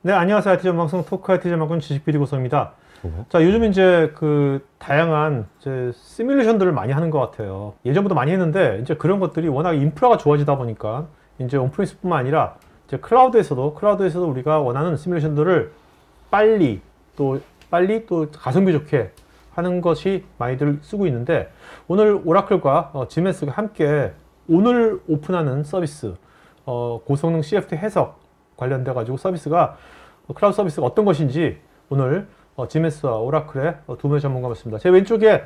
네, 안녕하세요. IT 전방송 토크 IT 전방군 지식PD고서입니다. 자, 요즘 이제 그 다양한 이제 시뮬레이션들을 많이 하는 것 같아요. 예전보다 많이 했는데 이제 그런 것들이 워낙 인프라가 좋아지다 보니까 이제 온프리미스뿐만 아니라 이제 클라우드에서도 우리가 원하는 시뮬레이션들을 빨리 또 가성비 좋게 하는 것이 많이들 쓰고 있는데, 오늘 오라클과 GMS가 함께 오늘 오픈하는 서비스, 고성능 CFD 해석 관련돼 가지고 클라우드 서비스가 어떤 것인지 오늘 GMS와 오라클의 두 분의 전문가 모셨습니다. 제 왼쪽에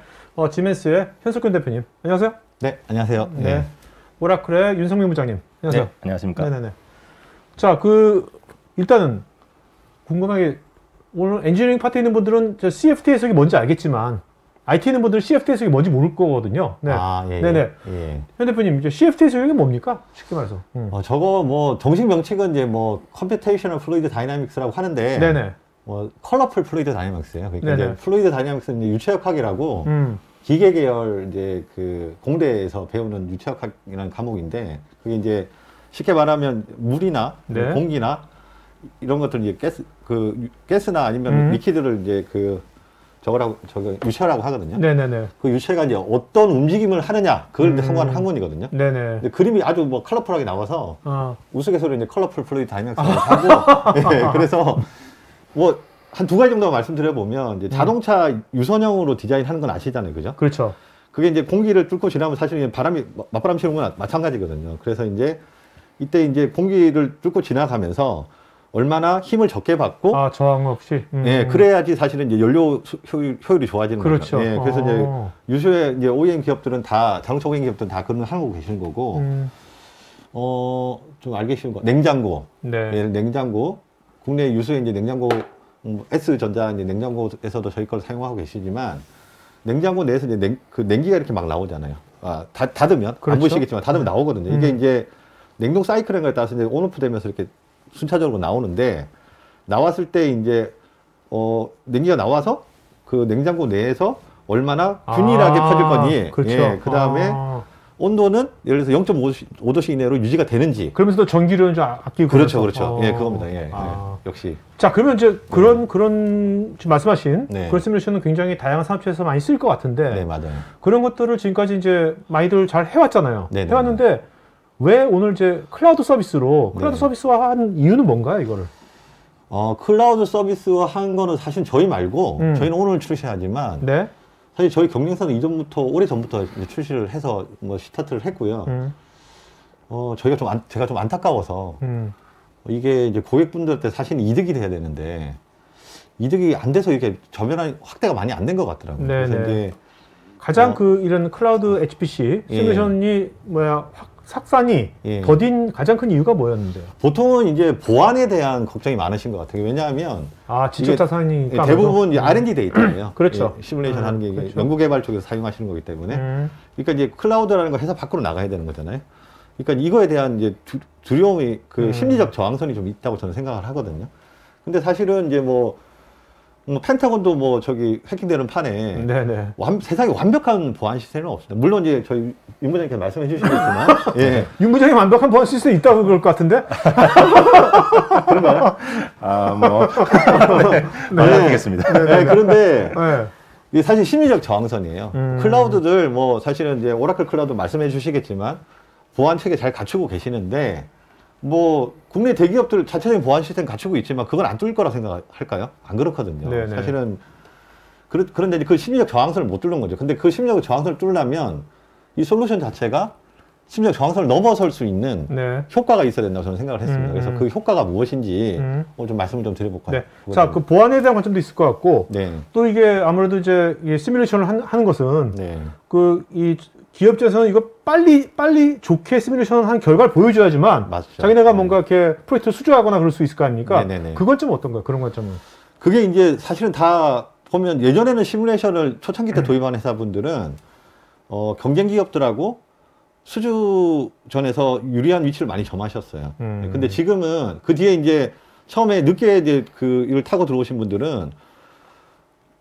GMS의 현석균 대표님, 안녕하세요. 네, 안녕하세요. 네. 오라클의 윤성민 부장님, 안녕하세요. 네, 안녕하십니까. 네네네. 자, 일단은 궁금하게, 오늘 엔지니어링 파트에 있는 분들은 CFD 해석이 뭔지 알겠지만 IT 있는 분들은 CFD 해석이 뭔지 모를 거거든요. 네. 아, 예. 네네. 예. 현 대표님, 이제 CFD 해석이 뭡니까? 쉽게 말해서. 저거 뭐 정식 명칭은 이제 뭐 컴퓨테이셔널 플루이드 다이나믹스라고 하는데, 네네. 컬러풀 플루이드 다이나믹스예요. 그러니까 네네. 이제 플루이드 다이나믹스는 이제 유체역학이라고 기계 계열 이제 그 공대에서 배우는 유체역학이라는 과목인데, 그게 이제 쉽게 말하면 물이나 네. 공기나 이런 것들 이제 가스나 아니면 리퀴드를 이제 저거 유체라고 하거든요. 네네네. 그 유체가 이제 어떤 움직임을 하느냐, 그걸 통과하는 학문이거든요. 네네. 근데 그림이 아주 뭐 컬러풀하게 나와서 우스갯소리로 이제 컬러풀 플루이드 다이나믹스라고 하고, 예, 그래서 뭐 한 두 가지 정도 말씀드려보면, 이제 자동차 유선형으로 디자인하는 건 아시잖아요, 그죠? 그렇죠. 그게 이제 공기를 뚫고 지나면 사실 맞바람 치는 건 마찬가지거든요. 그래서 이제 이때 이제 공기를 뚫고 지나가면서 얼마나 힘을 적게 받고, 저항 없이. 예, 그래야지 사실은 이제 연료 효율이 좋아지는 그렇죠. 거죠. 예, 그래서 이제 유수의 이제 OEM 기업들은 자동차 OEM 기업들은 다 그런 하고 계시는 거고, 좀 알기 쉬운 거, 냉장고. 네. 예, 냉장고. 국내 유수의 이제 냉장고, S전자 이제 냉장고에서도 저희 걸 사용하고 계시지만, 냉장고 내에서 이제 냉기가 이렇게 막 나오잖아요. 닫으면, 그렇죠? 안 보이시겠지만 닫으면 나오거든요. 이게 이제 냉동 사이클인 거에 따라서 이제 온오프 되면서 이렇게 순차적으로 나오는데, 나왔을 때 이제 냉기가 나와서 그 냉장고 내에서 얼마나 균일하게 퍼질 거니, 그렇죠. 예, 그 다음에 온도는 예를 들어서 0.5도씨 이내로 유지가 되는지. 그러면서 또 전기료는 좀 아끼고. 그렇죠. 예, 그겁니다. 예, 역시. 자, 그러면 이제 그런 지금 말씀하신 네. 그런 시뮬레이션은 굉장히 다양한 산업체에서 많이 쓸 것 같은데, 네, 맞아요. 그런 것들을 지금까지 이제 많이들 잘 해왔잖아요. 네네. 해왔는데 왜 오늘 이제 클라우드 서비스화 한 이유는 뭔가요, 이거를? 클라우드 서비스화 한 거는 사실 저희 말고, 저희는 오늘 출시하지만, 네. 사실 저희 경쟁사는 오래 전부터 이제 출시를 해서 뭐 스타트를 했고요. 제가 좀 안타까워서, 이게 이제 고객분들한테 사실 이득이 돼야 되는데, 이득이 안 돼서 이렇게 저변화 확대가 많이 안 된 것 같더라고요. 네네. 그래서 이제 가장 이런 클라우드 HPC 시뮬레이션이 확산이 더딘 가장 큰 이유가 뭐였는데요? 보통은 이제 보안에 대한 걱정이 많으신 것 같아요. 왜냐하면 지적 자산이니까 대부분 R&D 데이터예요. 그렇죠. 시뮬레이션 하는 게 그렇죠. 연구개발 쪽에서 사용하시는 거기 때문에, 그러니까 이제 클라우드라는 거 회사 밖으로 나가야 되는 거잖아요. 그러니까 이거에 대한 이제 두려움이, 심리적 저항선이 좀 있다고 저는 생각을 하거든요. 근데 사실은 이제 펜타곤도 해킹되는 판에 세상에 완벽한 보안 시스템은 없습니다. 물론 이제 저희 윤 부장님께서 말씀해 주시겠지만, 예. 윤 부장님 완벽한 보안 시스템이 있다고 그럴 것 같은데? 그런가요? 알려드리겠습니다. 네, 그런데 이게 사실 심리적 저항선이에요. 클라우드들 사실은 이제 오라클 클라우드 말씀해 주시겠지만 보안 체계 잘 갖추고 계시는데, 국내 대기업들 자체적인 보안 시스템 갖추고 있지만 그건 안 뚫릴 거라 생각할까요? 안 그렇거든요. 네네. 사실은 그런데 그 심리적 저항선을 못 뚫는 거죠. 근데 그 심리적 저항선을 뚫려면 이 솔루션 자체가 심리적 저항선을 넘어설 수 있는 효과가 있어야 된다고 저는 생각을 했습니다. 그래서 그 효과가 무엇인지 좀 말씀을 좀 드려볼까요? 네. 자, 그 보안에 대한 관점도 있을 것 같고, 네. 또 이게 아무래도 이제 시뮬레이션을 하는 것은 네. 이 기업체에서는 이거 빨리 좋게 시뮬레이션 한 결과를 보여줘야지만 맞죠. 자기네가 뭔가 이렇게 프로젝트를 수주하거나 그럴 수 있을 거 아닙니까? 네네네. 그 관점은 어떤가요? 그런 관점은? 그게 이제 사실은 다 보면 예전에는 시뮬레이션을 초창기 때 도입한 회사분들은 경쟁 기업들하고 수주전에서 유리한 위치를 많이 점하셨어요. 근데 지금은 그 뒤에 이제 처음에 늦게 이제 이걸 타고 들어오신 분들은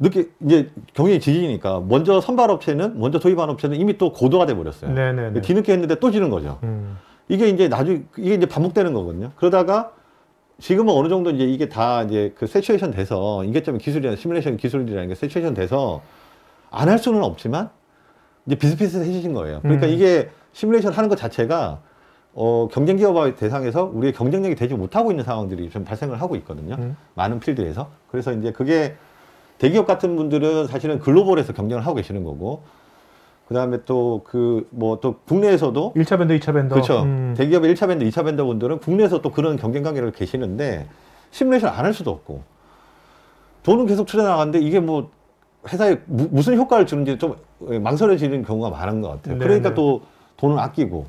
늦게 이제 경쟁이 지지니까 먼저 선발업체는 먼저 도입한 업체는 이미 또 고도가 돼 버렸어요. 네네네. 뒤늦게 했는데 또 지는 거죠. 이게 이제 나중에 이게 이제 반복되는 거거든요. 그러다가 지금은 어느 정도 이제 이게 다 이제 그 세츄레이션 돼서 인계점 기술이나 시뮬레이션 기술이라는 게 세츄레이션 돼서 안 할 수는 없지만 이제 비슷비슷해지신 거예요. 그러니까 이게 시뮬레이션 하는 것 자체가 경쟁 기업 대상에서 우리의 경쟁력이 되지 못하고 있는 상황들이 좀 발생을 하고 있거든요. 많은 필드에서. 그래서 이제 그게 대기업 같은 분들은 사실은 글로벌에서 경쟁을 하고 계시는 거고, 그 다음에 또 또 국내에서도 1차 벤더, 2차 벤더. 그렇죠. 대기업의 1차 벤더, 2차 벤더 분들은 국내에서 또 그런 경쟁 관계를 계시는데 시뮬레이션 안 할 수도 없고 돈은 계속 투자 나가는데 이게 뭐 회사에 무슨 효과를 주는지 좀 망설여지는 경우가 많은 것 같아요. 네네. 그러니까 또 돈을 아끼고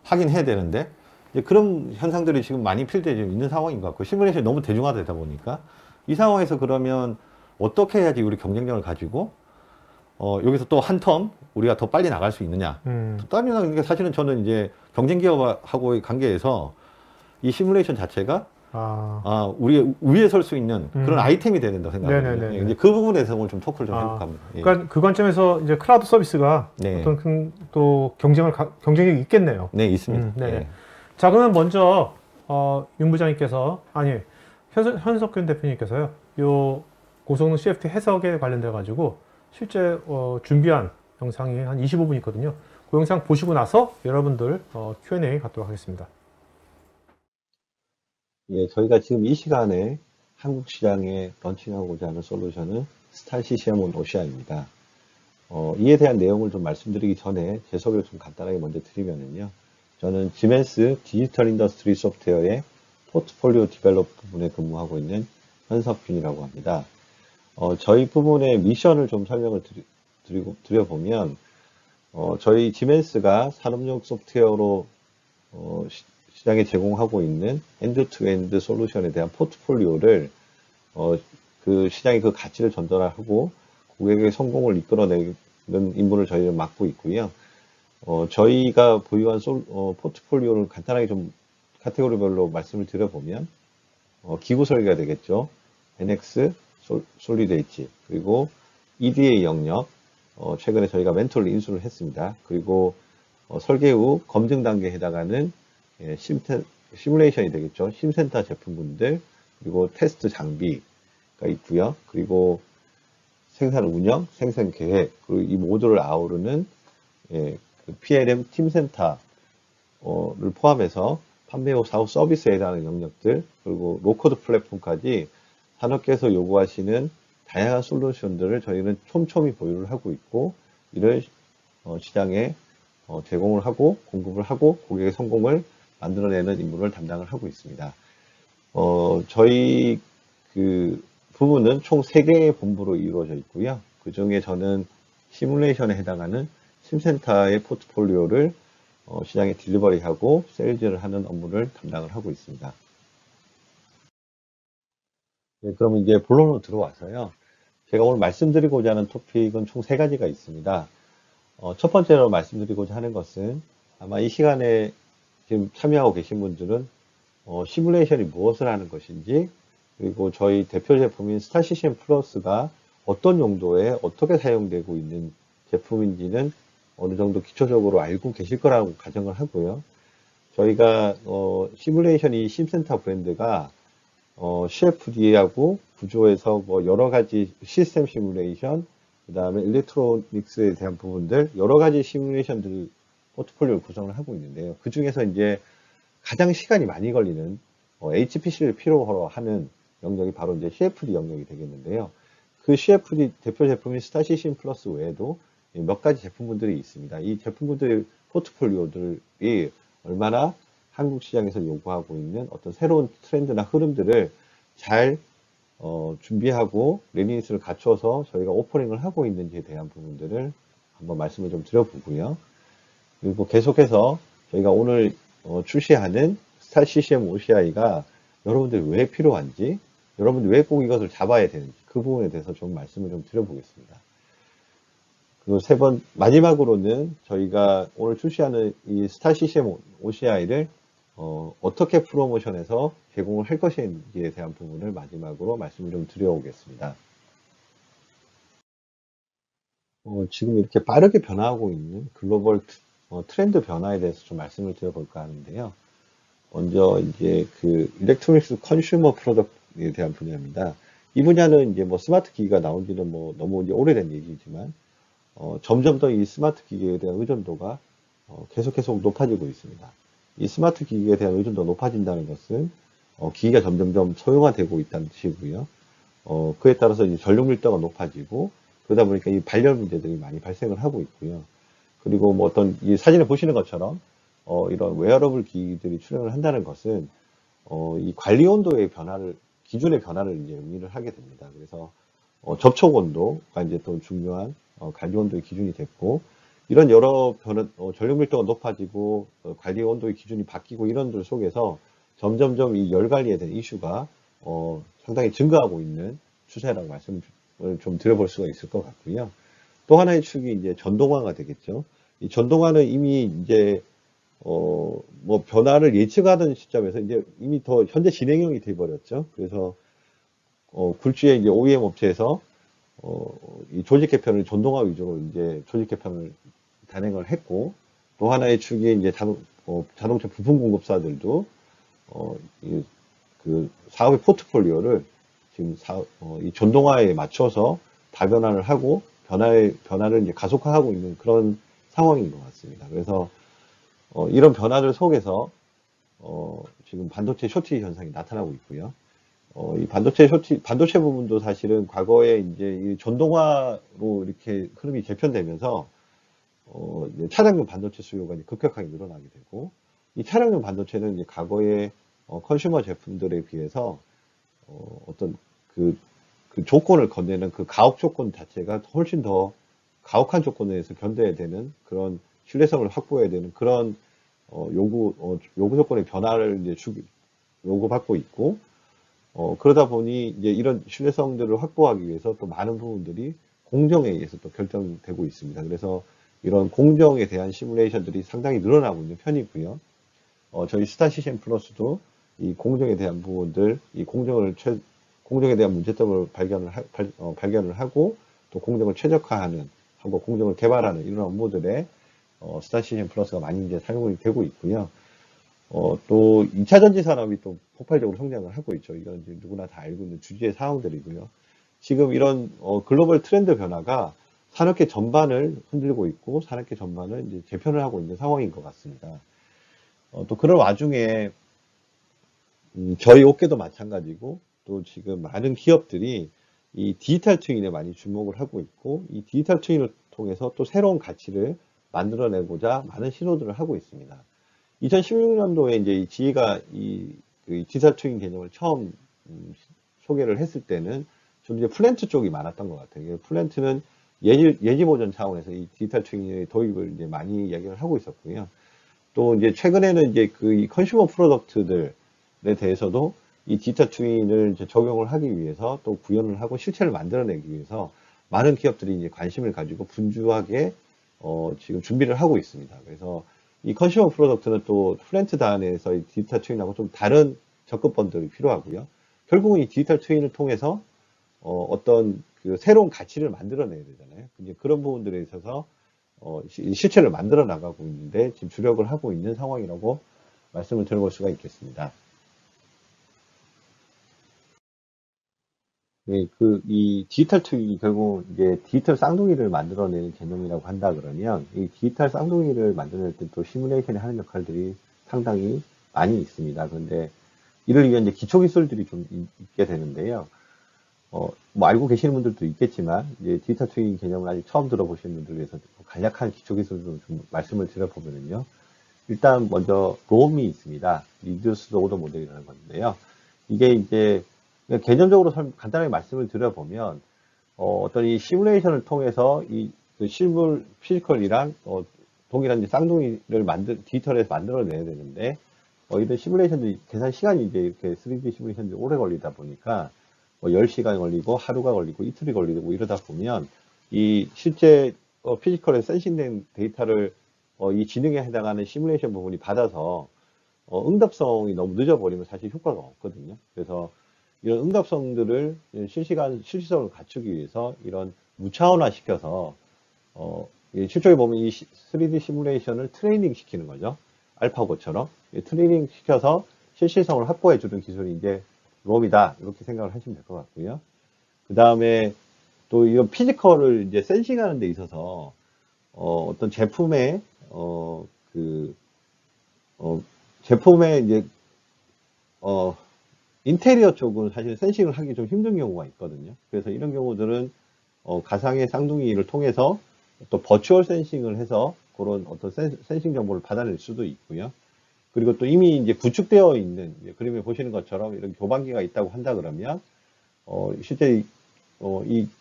하긴 해야 되는데 이제 그런 현상들이 지금 많이 필드에 좀 있는 상황인 것 같고, 시뮬레이션이 너무 대중화되다 보니까 이 상황에서 그러면 어떻게 해야지 우리 경쟁력을 가지고 여기서 또 한 텀 우리가 더 빨리 나갈 수 있느냐. 다른 게 사실은 저는 이제 경쟁 기업하고의 관계에서 이 시뮬레이션 자체가 우리 위에 설 수 있는 그런 아이템이 돼야 된다고 생각합니다. 예, 이제 그 부분에서 오늘 좀 토크를 좀 해볼까 합니다. 예. 그러니까 그 관점에서 이제 클라우드 서비스가 네. 어떤 또 경쟁력이 있겠네요. 네, 있습니다. 네. 예. 자, 그러면 먼저 윤 부장님께서 현석균 대표님께서요, 요 고성능 CFT 해석에 관련돼 가지고 실제 준비한 영상이 한 25분 있거든요. 그 영상 보시고 나서 여러분들 Q&A 갖도록 하겠습니다. 예, 저희가 지금 이 시간에 한국 시장에 런칭하고자 하는 솔루션은 스타 CCM 오시아입니다. 이에 대한 내용을 좀 말씀드리기 전에 제 소개를 좀 간단하게 먼저 드리면은요. 저는 지멘스 디지털 인더스트리 소프트웨어의 포트폴리오 디벨롭 부분에 근무하고 있는 현석균이라고 합니다. 저희 부분의 미션을 좀 설명을 드려보면, 저희 지멘스가 산업용 소프트웨어로 시장에 제공하고 있는 엔드-투-엔드 솔루션에 대한 포트폴리오를 그 시장의 그 가치를 전달하고 고객의 성공을 이끌어내는 임무를 저희는 맡고 있고요. 저희가 보유한 포트폴리오를 간단하게 좀 카테고리별로 말씀을 드려보면, 기구 설계가 되겠죠. NX, 솔리드 엣지, 그리고 EDA 영역, 최근에 저희가 멘토를 인수를 했습니다. 그리고 설계 후 검증 단계에 해당하는 시뮬레이션이 되겠죠. 심센터 제품군들, 그리고 테스트 장비가 있고요. 그리고 생산 운영, 생산 계획, 그리고 이 모두를 아우르는 PLM 팀센터를 포함해서 판매 후 사후 서비스에 해당하는 영역들, 그리고 로코드 플랫폼까지 산업계에서 요구하시는 다양한 솔루션들을 저희는 촘촘히 보유를 하고 있고, 이를 시장에 제공을 하고 공급을 하고 고객의 성공을 만들어내는 임무를 담당을 하고 있습니다. 저희 그 부분은 총 3개의 본부로 이루어져 있고요. 그 중에 저는 시뮬레이션에 해당하는 심센터의 포트폴리오를 시장에 딜리버리하고 세일즈를 하는 업무를 담당을 하고 있습니다. 네, 그럼 이제 본론으로 들어와서요. 제가 오늘 말씀드리고자 하는 토픽은 총 3가지가 있습니다. 첫 번째로 말씀드리고자 하는 것은, 아마 이 시간에 지금 참여하고 계신 분들은 시뮬레이션이 무엇을 하는 것인지, 그리고 저희 대표 제품인 스타 CCM 플러스가 어떤 용도에 어떻게 사용되고 있는 제품인지는 어느 정도 기초적으로 알고 계실 거라고 가정을 하고요. 저희가 시뮬레이션이 심센터 브랜드가 CFD하고 구조에서 뭐 여러 가지 시스템 시뮬레이션, 그 다음에 일렉트로닉스에 대한 부분들, 여러 가지 시뮬레이션들 포트폴리오를 구성을 하고 있는데요. 그 중에서 이제 가장 시간이 많이 걸리는 HPC를 필요로 하는 영역이 바로 이제 CFD 영역이 되겠는데요. 그 CFD 대표 제품인 스타 CCM 플러스 외에도 몇 가지 제품군들이 있습니다. 이 제품군들의 포트폴리오들이 얼마나 한국 시장에서 요구하고 있는 어떤 새로운 트렌드나 흐름들을 잘 준비하고 레디니스를 갖춰서 저희가 오퍼링을 하고 있는지에 대한 부분들을 한번 말씀을 좀 드려보고요. 그리고 계속해서 저희가 오늘 출시하는 스타 CCM OCI가 여러분들이 왜 필요한지, 여러분들이 왜 꼭 이것을 잡아야 되는지, 그 부분에 대해서 좀 말씀을 좀 드려보겠습니다. 그리고 마지막으로는 저희가 오늘 출시하는 이 스타 CCM OCI를 어떻게 프로모션해서 제공을 할 것인지에 대한 부분을 마지막으로 말씀을 좀 드려오겠습니다. 지금 이렇게 빠르게 변화하고 있는 글로벌 트렌드 변화에 대해서 좀 말씀을 드려볼까 하는데요. 먼저 이제 그 일렉트로닉스 컨슈머 프로덕트에 대한 분야입니다. 이 분야는 이제 뭐 스마트 기기가 나온 지는 뭐 너무 이제 오래된 얘기지만, 점점 더 이 스마트 기기에 대한 의존도가 계속 높아지고 있습니다. 이 스마트 기기에 대한 의존도가 높아진다는 것은 기기가 점점점 소형화되고 있다는 뜻이고요. 그에 따라서 이제 전력 밀도가 높아지고 그러다 보니까 이 발열 문제들이 많이 발생을 하고 있고요. 그리고 뭐 어떤 이 사진을 보시는 것처럼 이런 웨어러블 기기들이 출현을 한다는 것은 이 관리 온도의 변화를 기준의 변화를 이제 의미를 하게 됩니다. 그래서 접촉 온도가 이제 또 중요한 관리 온도의 기준이 됐고 이런 여러 변화 전력 밀도가 높아지고 관리 온도의 기준이 바뀌고 이런 들 속에서 점점점 이 열 관리에 대한 이슈가 상당히 증가하고 있는 추세라고 말씀을 좀 드려볼 수가 있을 것 같고요. 또 하나의 축이 이제 전동화가 되겠죠. 이 전동화는 이미 이제 뭐 변화를 예측하던 시점에서 이제 이미 더 현재 진행형이 돼버렸죠. 그래서 굴지의 이제 OEM 업체에서 이 조직 개편을 전동화 위주로 이제 조직 개편을 단행을 했고 또 하나의 축이 이제 자동차 부품 공급사들도 그 사업의 포트폴리오를 지금 이 전동화에 맞춰서 다변화를 하고 변화를 이제 가속화하고 있는 그런 상황인 것 같습니다. 그래서 이런 변화들 속에서 지금 반도체 쇼티 현상이 나타나고 있고요. 이 반도체 부분도 사실은 과거에 이제 이 전동화로 이렇게 흐름이 개편되면서 이제 차량용 반도체 수요가 이제 급격하게 늘어나게 되고 이 차량용 반도체는 이제 과거에 컨슈머 제품들에 비해서 어떤 그 조건을 건네는 그 가혹 조건 자체가 훨씬 더 가혹한 조건에서 견뎌야 되는 그런 신뢰성을 확보해야 되는 그런 요구 조건의 변화를 이제 요구받고 있고 그러다 보니 이제 이런 신뢰성들을 확보하기 위해서 또 많은 부분들이 공정에 의해서 또 결정되고 있습니다. 그래서 이런 공정에 대한 시뮬레이션들이 상당히 늘어나고 있는 편이고요. 저희 스타 시스템 플러스도 이 공정에 대한 부분들, 이 공정에 대한 문제점을 발견을 하고 또 공정을 최적화하는 하고 공정을 개발하는 이런 업무들에 스타 시스템 플러스가 많이 이제 사용이 되고 있고요. 또 2차 전지 산업이 또 폭발적으로 성장을 하고 있죠. 이건 이제 누구나 다 알고 있는 주지의 상황들이고요. 지금 이런 글로벌 트렌드 변화가 산업계 전반을 흔들고 있고 산업계 전반을 이제 재편을 하고 있는 상황인 것 같습니다. 또 그런 와중에 저희 업계도 마찬가지고 또 지금 많은 기업들이 이 디지털 트윈에 많이 주목을 하고 있고 이 디지털 트윈을 통해서 또 새로운 가치를 만들어내고자 많은 시도들을 하고 있습니다. 2016년도에 이제 이 지혜가 그 디지털 트윈 개념을 처음 소개를 했을 때는 좀 이제 플랜트 쪽이 많았던 것 같아요. 플랜트는 예지 보전 차원에서 이 디지털 트윈의 도입을 이제 많이 이야기를 하고 있었고요. 또 이제 최근에는 이제 이 컨슈머 프로덕트들에 대해서도 이 디지털 트윈을 이제 적용을 하기 위해서 또 구현을 하고 실체를 만들어내기 위해서 많은 기업들이 이제 관심을 가지고 분주하게 지금 준비를 하고 있습니다. 그래서 이 컨슈머 프로덕트는 또 플랜트 단에서 이 디지털 트윈하고 좀 다른 접근법들이 필요하고요. 결국은 이 디지털 트윈을 통해서 어떤 그 새로운 가치를 만들어내야 되잖아요. 이제 그런 부분들에 있어서 실체를 만들어 나가고 있는데 지금 주력을 하고 있는 상황이라고 말씀을 드려볼 수가 있겠습니다. 네, 이 디지털 트윈이 결국 이제 디지털 쌍둥이를 만들어내는 개념이라고 한다 그러면 이 디지털 쌍둥이를 만들어낼 때 또 시뮬레이션이 하는 역할들이 상당히 많이 있습니다. 그런데 이를 위한 이제 기초 기술들이 좀 있게 되는데요. 뭐 알고 계시는 분들도 있겠지만 이제 디지털 트윈 개념을 아직 처음 들어보시는 분들 위해서 간략한 기초 기술을 좀 말씀을 드려보면요. 일단 먼저 롬이 있습니다. 리듀스드 오더 모델이라는 건데요. 이게 이제 개념적으로 간단하게 말씀을 드려보면 어떤 이 시뮬레이션을 통해서 그 피지컬이랑 동일한 이제 쌍둥이를 디지털에서 만들어내야 되는데 이런 시뮬레이션들이 계산 시간이 이제 이렇게 3D 시뮬레이션들이 오래 걸리다 보니까 뭐 10시간 걸리고 하루가 걸리고 이틀이 걸리고 이러다 보면 이 실제 피지컬에 센싱된 데이터를 이 지능에 해당하는 시뮬레이션 부분이 받아서 응답성이 너무 늦어버리면 사실 효과가 없거든요. 그래서 이런 응답성들을 실시성을 갖추기 위해서 이런 무차원화 시켜서 실적에 보면 이 3D 시뮬레이션을 트레이닝 시키는 거죠. 알파고처럼. 트레이닝 시켜서 실시성을 확보해 주는 기술이 이제 롬이다. 이렇게 생각을 하시면 될 것 같고요. 그 다음에 또 이런 피지컬을 이제 센싱하는 데 있어서, 어떤 제품의, 제품의 이제, 인테리어 쪽은 사실 센싱을 하기 좀 힘든 경우가 있거든요. 그래서 이런 경우들은 가상의 쌍둥이를 통해서 또 버추얼 센싱을 해서 그런 어떤 센싱 정보를 받아낼 수도 있고요. 그리고 또 이미 이제 구축되어 있는, 그림에 보시는 것처럼 이런 교반기가 있다고 한다 그러면 실제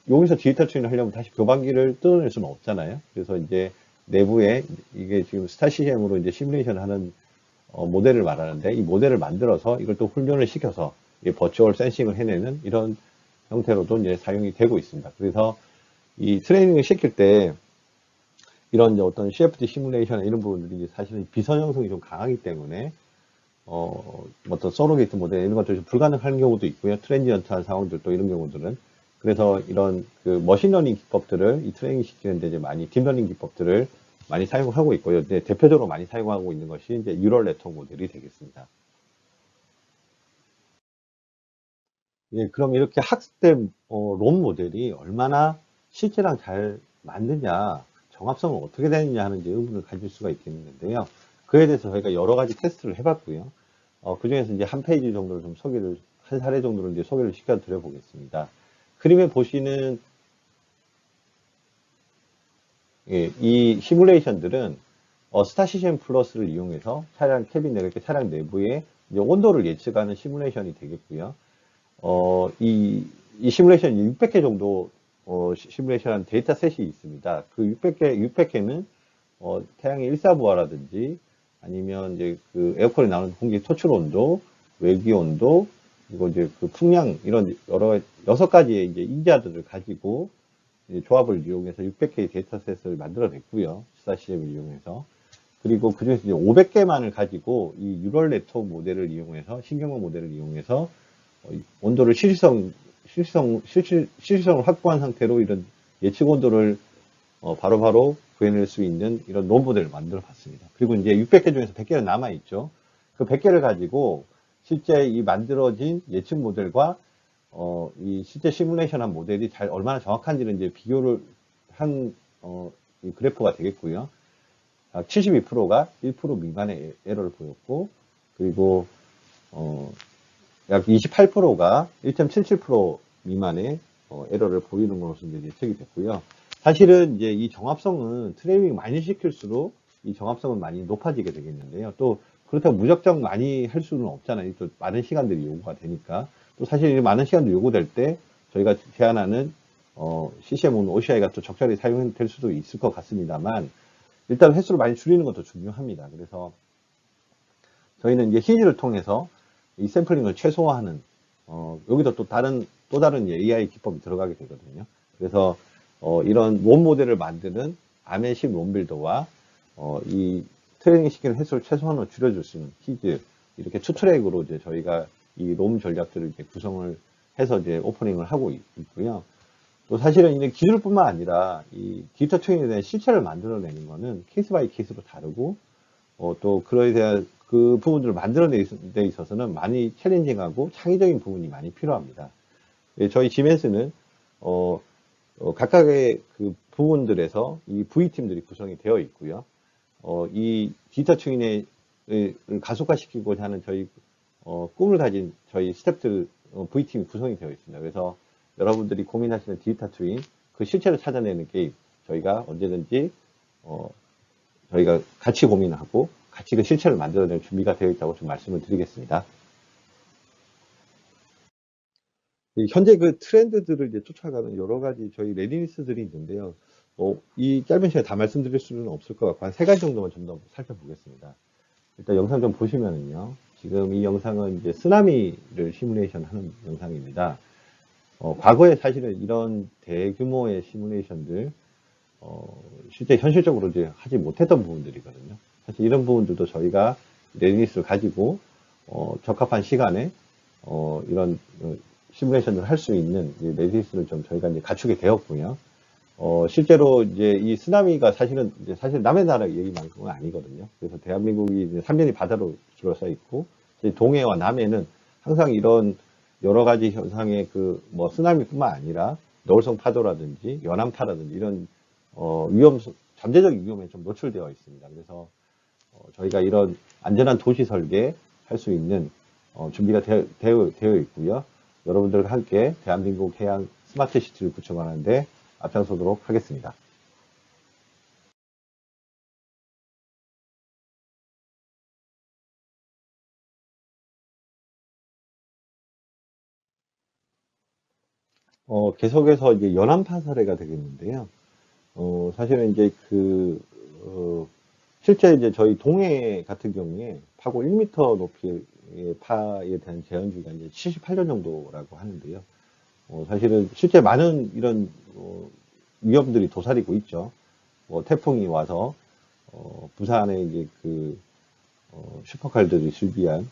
여기서 디지털 트윈을 하려면 다시 교반기를 뜯어낼 수는 없잖아요. 그래서 이제 내부에 이게 지금 스타시엠으로 이제 시뮬레이션 하는 모델을 말하는데, 이 모델을 만들어서 이걸 또 훈련을 시켜서 버추얼 센싱을 해내는 이런 형태로도 이제 사용이 되고 있습니다. 그래서 이 트레이닝을 시킬 때 이런 이제 어떤 CFD 시뮬레이션 이런 부분들이 이제 사실은 비선형성이 좀 강하기 때문에 어떤 서로게이트 모델 이런 것들이 좀 불가능한 경우도 있고요. 트랜지언트한 상황들도 이런 경우들은. 그래서 이런 그 머신러닝 기법들을 이 트레이닝 시키는데 이제 많이 딥러닝 기법들을 많이 사용하고 있고요. 이제 대표적으로 많이 사용하고 있는 것이 이제 뉴럴 네트워크 모델이 되겠습니다. 예, 그럼 이렇게 학습된 롬 모델이 얼마나 실제랑 잘 맞느냐, 정합성은 어떻게 되느냐 하는 이제 의문을 가질 수가 있겠는데요. 그에 대해서 저희가 여러 가지 테스트를 해봤고요. 그 중에서 이제 한 페이지 정도를 좀 한 사례 정도를 이제 소개를 시켜드려 보겠습니다. 그림에 보시는 예, 이 시뮬레이션들은 스타시즌 플러스를 이용해서 차량 캐빈 내렇게 차량 내부의 이제 온도를 예측하는 시뮬레이션이 되겠고요. 이 시뮬레이션이 600개 정도 시뮬레이션한 데이터셋이 있습니다. 그 600개는 태양의 일사부하라든지 아니면 이제 그 에어컨에 나오는 공기 토출 온도, 외기 온도, 그리고 이제 그 풍량 이런 여러 6가지의 이제 인자들을 가지고 조합을 이용해서 600개의 데이터셋을 만들어냈고요. 스타시엠을 이용해서. 그리고 그중에서 이제 500개만을 가지고 이 뉴럴 네트워크 모델을 이용해서, 신경망 모델을 이용해서 온도를 실시성을 확보한 상태로 이런 예측 온도를 바로바로 구해낼 수 있는 이런 롬 모델을 만들어 봤습니다. 그리고 이제 600개 중에서 100개는 남아있죠. 그 100개를 가지고 실제 이 만들어진 예측 모델과 이 실제 시뮬레이션 한 모델이 얼마나 정확한지를 이제 비교를 한 이 그래프가 되겠고요. 72%가 1% 미만의 에러를 보였고, 그리고 약 28%가 1.77% 미만의 에러를 보이는 것으로 이제 예측이 됐고요. 사실은 이제 이 정합성은 트레이닝 많이 시킬수록 이 정합성은 많이 높아지게 되겠는데요. 또 그렇다고 무작정 많이 할 수는 없잖아요. 또 많은 시간들이 요구가 되니까. 또 사실 많은 시간도 요구될 때 저희가 제안하는 CCM OCI가 또 적절히 사용될 수도 있을 것 같습니다만, 일단 횟수를 많이 줄이는 것도 중요합니다. 그래서 저희는 이제 히즈를 통해서 이 샘플링을 최소화하는 여기도 또 다른 AI 기법이 들어가게 되거든요. 그래서 이런 롬 모델을 만드는 아메식 롬빌더와 이 트레이닝 시키는 횟수를 최소한으로 줄여줄 수 있는 히즈, 이렇게 투 트랙으로 이제 저희가 이 롬 전략들을 이제 구성을 해서 이제 오퍼닝을 하고 있고요. 또 사실은 이제 기술뿐만 아니라 이 디지털 트윈에 대한 실체를 만들어내는 거는 케이스 바이 케이스로 다르고, 또 그거에 대한 그 부분들을 만들어내는 데 있어서는 많이 챌린징하고 창의적인 부분이 많이 필요합니다. 예, 저희 지멘스는 각각의 그 부분들에서 이 V팀들이 구성이 되어 있고요. 이 디지털 트윈을 가속화시키고자 하는 저희 꿈을 가진 저희 스태프들 V팀이 구성이 되어 있습니다. 그래서 여러분들이 고민하시는 디지털 트윈 그 실체를 찾아내는 게임, 저희가 언제든지 저희가 같이 고민하고 같이 그 실체를 만들어낼 준비가 되어 있다고 좀 말씀을 드리겠습니다. 현재 그 트렌드들을 이제 쫓아가는 여러 가지 저희 레디니스들이 있는데요. 이 짧은 시간에 다 말씀드릴 수는 없을 것 같고 한 3가지 정도만 좀 더 살펴보겠습니다. 일단 영상 좀 보시면은요. 지금 이 영상은 이제 쓰나미를 시뮬레이션 하는 영상입니다. 과거에 사실은 이런 대규모의 시뮬레이션들 실제 현실적으로 이제 하지 못했던 부분들이거든요. 사실 이런 부분들도 저희가 레디니스를 가지고 적합한 시간에 이런 시뮬레이션을 할 수 있는 레디니스를 좀 저희가 이제 갖추게 되었고요. 실제로 이제 이 쓰나미가 사실 남의 나라 얘기만큼은 아니거든요. 그래서 대한민국이 이제 3면이 바다로 둘러싸여 있고, 이제 동해와 남해는 항상 이런 여러 가지 현상의 뭐 쓰나미뿐만 아니라 노을성 파도라든지 연안파라든지 이런 잠재적 위험에 좀 노출되어 있습니다. 그래서 저희가 이런 안전한 도시 설계 할 수 있는 준비가 되어 있고요. 여러분들과 함께 대한민국 해양 스마트 시티를 구축하는데 앞장서도록 하겠습니다. 계속해서 이제 연안파 사례가 되겠는데요. 사실은 이제 실제 이제 저희 동해 같은 경우에 파고 1m 높이의 파에 대한 제한 주기가 이제 78년 정도라고 하는데요. 사실은 실제 많은 이런 위험들이 도사리고 있죠. 태풍이 와서 부산에 이제 슈퍼칼들이 실비한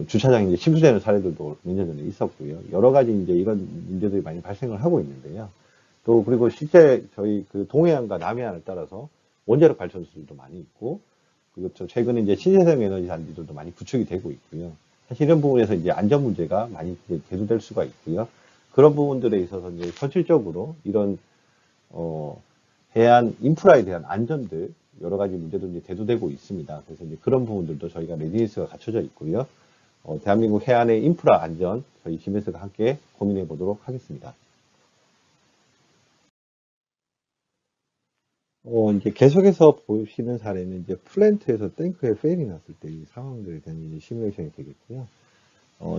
주차장이 이제 침수되는 사례들도 몇 년 전에 있었고요. 여러 가지 이제 이런 문제들이 많이 발생을 하고 있는데요. 또 그리고 실제 저희 동해안과 남해안을 따라서 원자력 발전소들도 많이 있고, 그리고 또 최근에 이제 신재생 에너지 단지들도 많이 구축이 되고 있고요. 사실 이런 부분에서 이제 안전 문제가 많이 이제 대두될 수가 있고요. 그런 부분들에 있어서 이제 현실적으로 이런 해안 인프라에 대한 안전들 여러 가지 문제도 이제 대두되고 있습니다. 그래서 이제 그런 부분들도 저희가 레디니스가 갖춰져 있고요. 대한민국 해안의 인프라 안전 저희 GMS가 함께 고민해 보도록 하겠습니다. 이제 계속해서 보시는 사례는 이제 플랜트에서 탱크에 페일이 났을 때 이 상황들에 대한 이제 시뮬레이션이 되겠고요.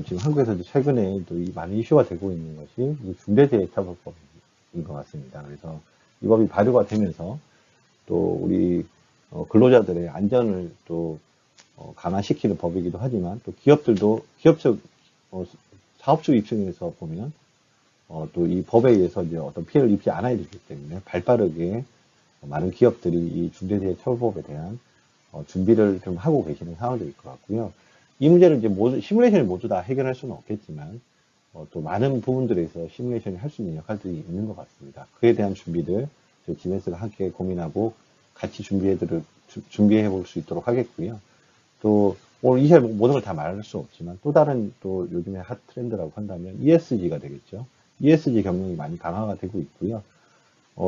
지금 한국에서도 최근에 또 이 많은 이슈가 되고 있는 것이 이 중대재해처벌법인 것 같습니다. 그래서 이 법이 발효가 되면서 또 우리 근로자들의 안전을 또 강화시키는 법이기도 하지만 또 기업들도 사업주 입장에서 보면 또 이 법에 의해서 이제 어떤 피해를 입지 않아야 되기 때문에 발빠르게 많은 기업들이 이 중대재해처벌법에 대한 준비를 좀 하고 계시는 상황들일 것 같고요. 이 문제를 이제 시뮬레이션을 모두 다 해결할 수는 없겠지만 또 많은 부분들에서 시뮬레이션이 할 수 있는 역할들이 있는 것 같습니다. 그에 대한 준비들 저희 GMS가 함께 고민하고 같이 준비해 볼 수 있도록 하겠고요. 또 오늘 이 시간에 모든 걸 다 말할 수 없지만 또 다른 또 요즘에 핫 트렌드라고 한다면 ESG가 되겠죠. ESG 경영이 많이 강화가 되고 있고요.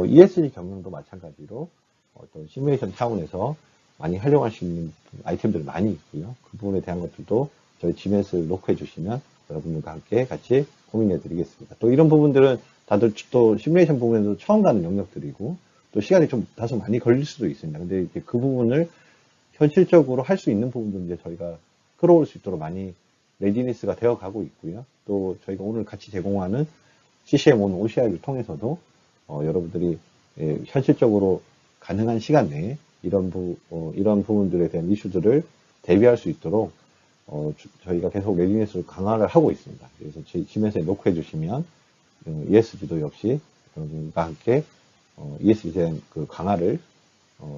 ESG 경영도 마찬가지로 어떤 시뮬레이션 차원에서 많이 활용할 수 있는 아이템들이 많이 있고요. 그 부분에 대한 것들도 저희 GMS를 놓고 해주시면 여러분들과 함께 같이 고민해 드리겠습니다. 또 이런 부분들은 다들 또 시뮬레이션 부분에서 처음 가는 영역들이고 또 시간이 좀 다소 많이 걸릴 수도 있습니다. 근데 이제 그 부분을 현실적으로 할 수 있는 부분도 이제 저희가 끌어올 수 있도록 많이 레디니스가 되어 가고 있고요. 또 저희가 오늘 같이 제공하는 CCM1 OCI를 통해서도 여러분들이 현실적으로 가능한 시간 내에 이런 부분들에 대한 이슈들을 대비할 수 있도록 저희가 계속 레디니스를 강화를 하고 있습니다. 그래서 저희 GMS에 놓고 해주시면 ESG도 역시 여러분과 함께 ESG에 대한 그 강화를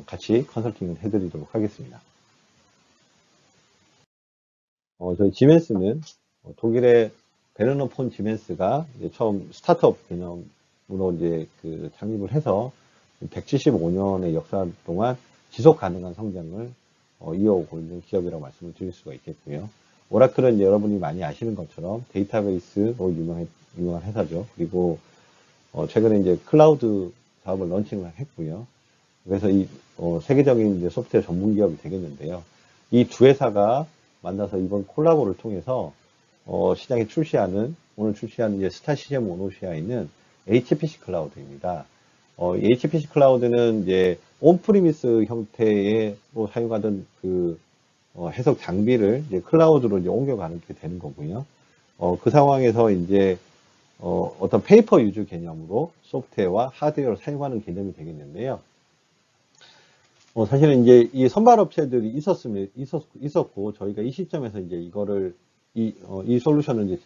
같이 컨설팅을 해드리도록 하겠습니다. 저희 지멘스는 독일의 베르너 폰 지멘스가 처음 스타트업 개념으로 이제 창립을 해서 175년의 역사 동안 지속 가능한 성장을 이어오고 있는 기업이라고 말씀을 드릴 수가 있겠고요. 오라클은 이제 여러분이 많이 아시는 것처럼 데이터베이스로 유명한 회사죠. 그리고 최근에 이제 클라우드 사업을 런칭을 했고요. 그래서 이 세계적인 이제 소프트웨어 전문 기업이 되겠는데요. 이 두 회사가 만나서 이번 콜라보를 통해서 시장에 오늘 출시하는 이제 스타 CCM 오노시아에는 HPC 클라우드입니다. HPC 클라우드는 이제 온프리미스 형태로 사용하던 해석 장비를 이제 클라우드로 이제 옮겨가는 게 되는 거고요. 그 상황에서 이제 어떤 페이퍼 유즈 개념으로 소프트웨어와 하드웨어를 사용하는 개념이 되겠는데요. 사실은 이제 이 선발 업체들이 있었고, 저희가 이 시점에서 이제 이 솔루션을 이제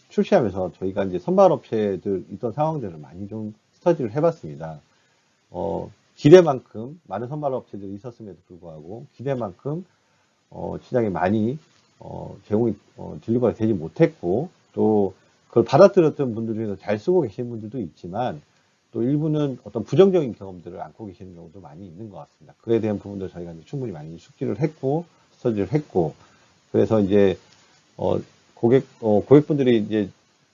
출시하면서 저희가 이제 선발 업체들 있던 상황들을 많이 좀 스터디를 해봤습니다. 기대만큼 많은 선발 업체들이 있었음에도 불구하고 기대만큼 시장에 많이 딜리버가 되지 못했고, 또 그걸 받아들였던 분들 중에서 잘 쓰고 계신 분들도 있지만 또 일부는 어떤 부정적인 경험들을 안고 계시는 경우도 많이 있는 것 같습니다. 그에 대한 부분도 저희가 이제 충분히 많이 숙지를 했고 스터디를 했고 그래서 이제 고객분들이 이제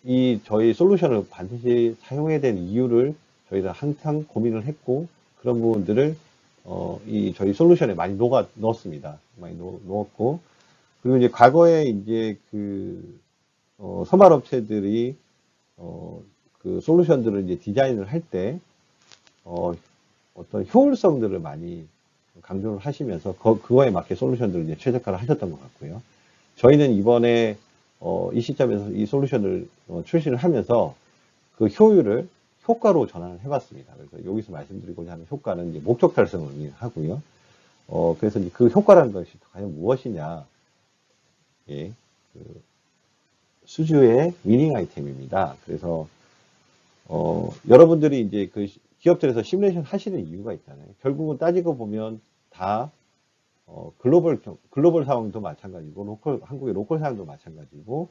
이 저희 솔루션을 반드시 사용해야 되는 이유를 저희가 항상 고민을 했고 그런 부분들을 이 저희 솔루션에 많이 넣었습니다. 많이 넣었고 그리고 이제 과거에 이제 선발업체들이 그 솔루션들을 이제 디자인을 할 때 어떤 효율성들을 많이 강조를 하시면서 그거에 맞게 솔루션들을 이제 최적화를 하셨던 것 같고요. 저희는 이번에 이 시점에서 이 솔루션을 출시를 하면서 그 효율을 효과로 전환을 해봤습니다. 그래서 여기서 말씀드리고자 하는 효과는 이제 목적 달성을 의미하고요. 그래서 이제 그 효과라는 것이 과연 무엇이냐? 예, 수주의 위닝 아이템입니다. 그래서 여러분들이 이제 그 기업들에서 시뮬레이션 하시는 이유가 있잖아요. 결국은 따지고 보면 다 글로벌 상황도 마찬가지고 한국의 로컬 상황도 마찬가지고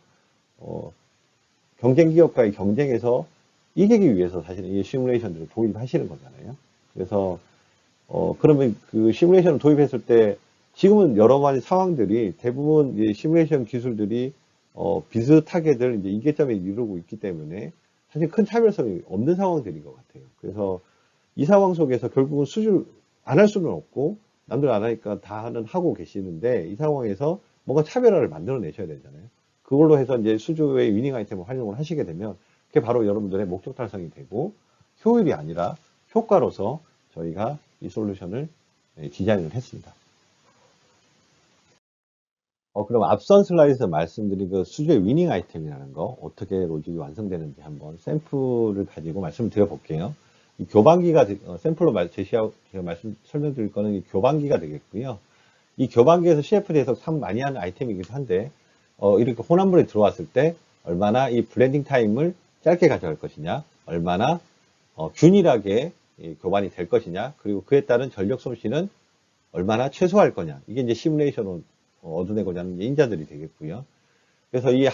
경쟁 기업과의 경쟁에서 이기기 위해서 사실은 이 시뮬레이션들을 도입하시는 거잖아요. 그래서 그러면 그 시뮬레이션을 도입했을 때 지금은 여러 가지 상황들이 대부분 이제 시뮬레이션 기술들이 비슷하게들 이제 이계점에 이르고 있기 때문에 사실 큰 차별성이 없는 상황들인 것 같아요. 그래서 이 상황 속에서 결국은 수주를 안 할 수는 없고 남들 안 하니까 다는 하고 계시는데 이 상황에서 뭔가 차별화를 만들어 내셔야 되잖아요. 그걸로 해서 이제 수주의 위닝 아이템을 활용을 하시게 되면 그게 바로 여러분들의 목적 달성이 되고 효율이 아니라 효과로서 저희가 이 솔루션을 디자인을 했습니다. 그럼 앞선 슬라이드에서 말씀드린 그 수주의 위닝 아이템이라는 거 어떻게 로직이 완성되는지 한번 샘플을 가지고 말씀을 드려볼게요. 이 교반기가 샘플로 제시하고 제가 설명드릴 거는 이 교반기가 되겠고요. 이 교반기에서 CFD에서 참 많이 하는 아이템이기도 한데 이렇게 혼합물이 들어왔을 때 얼마나 이 블렌딩 타임을 짧게 가져갈 것이냐, 얼마나 균일하게 교반이 될 것이냐, 그리고 그에 따른 전력 솜씨는 얼마나 최소화할 거냐. 이게 이제 시뮬레이션으로 얻어내고자 하는 인자들이 되겠고요. 그래서 이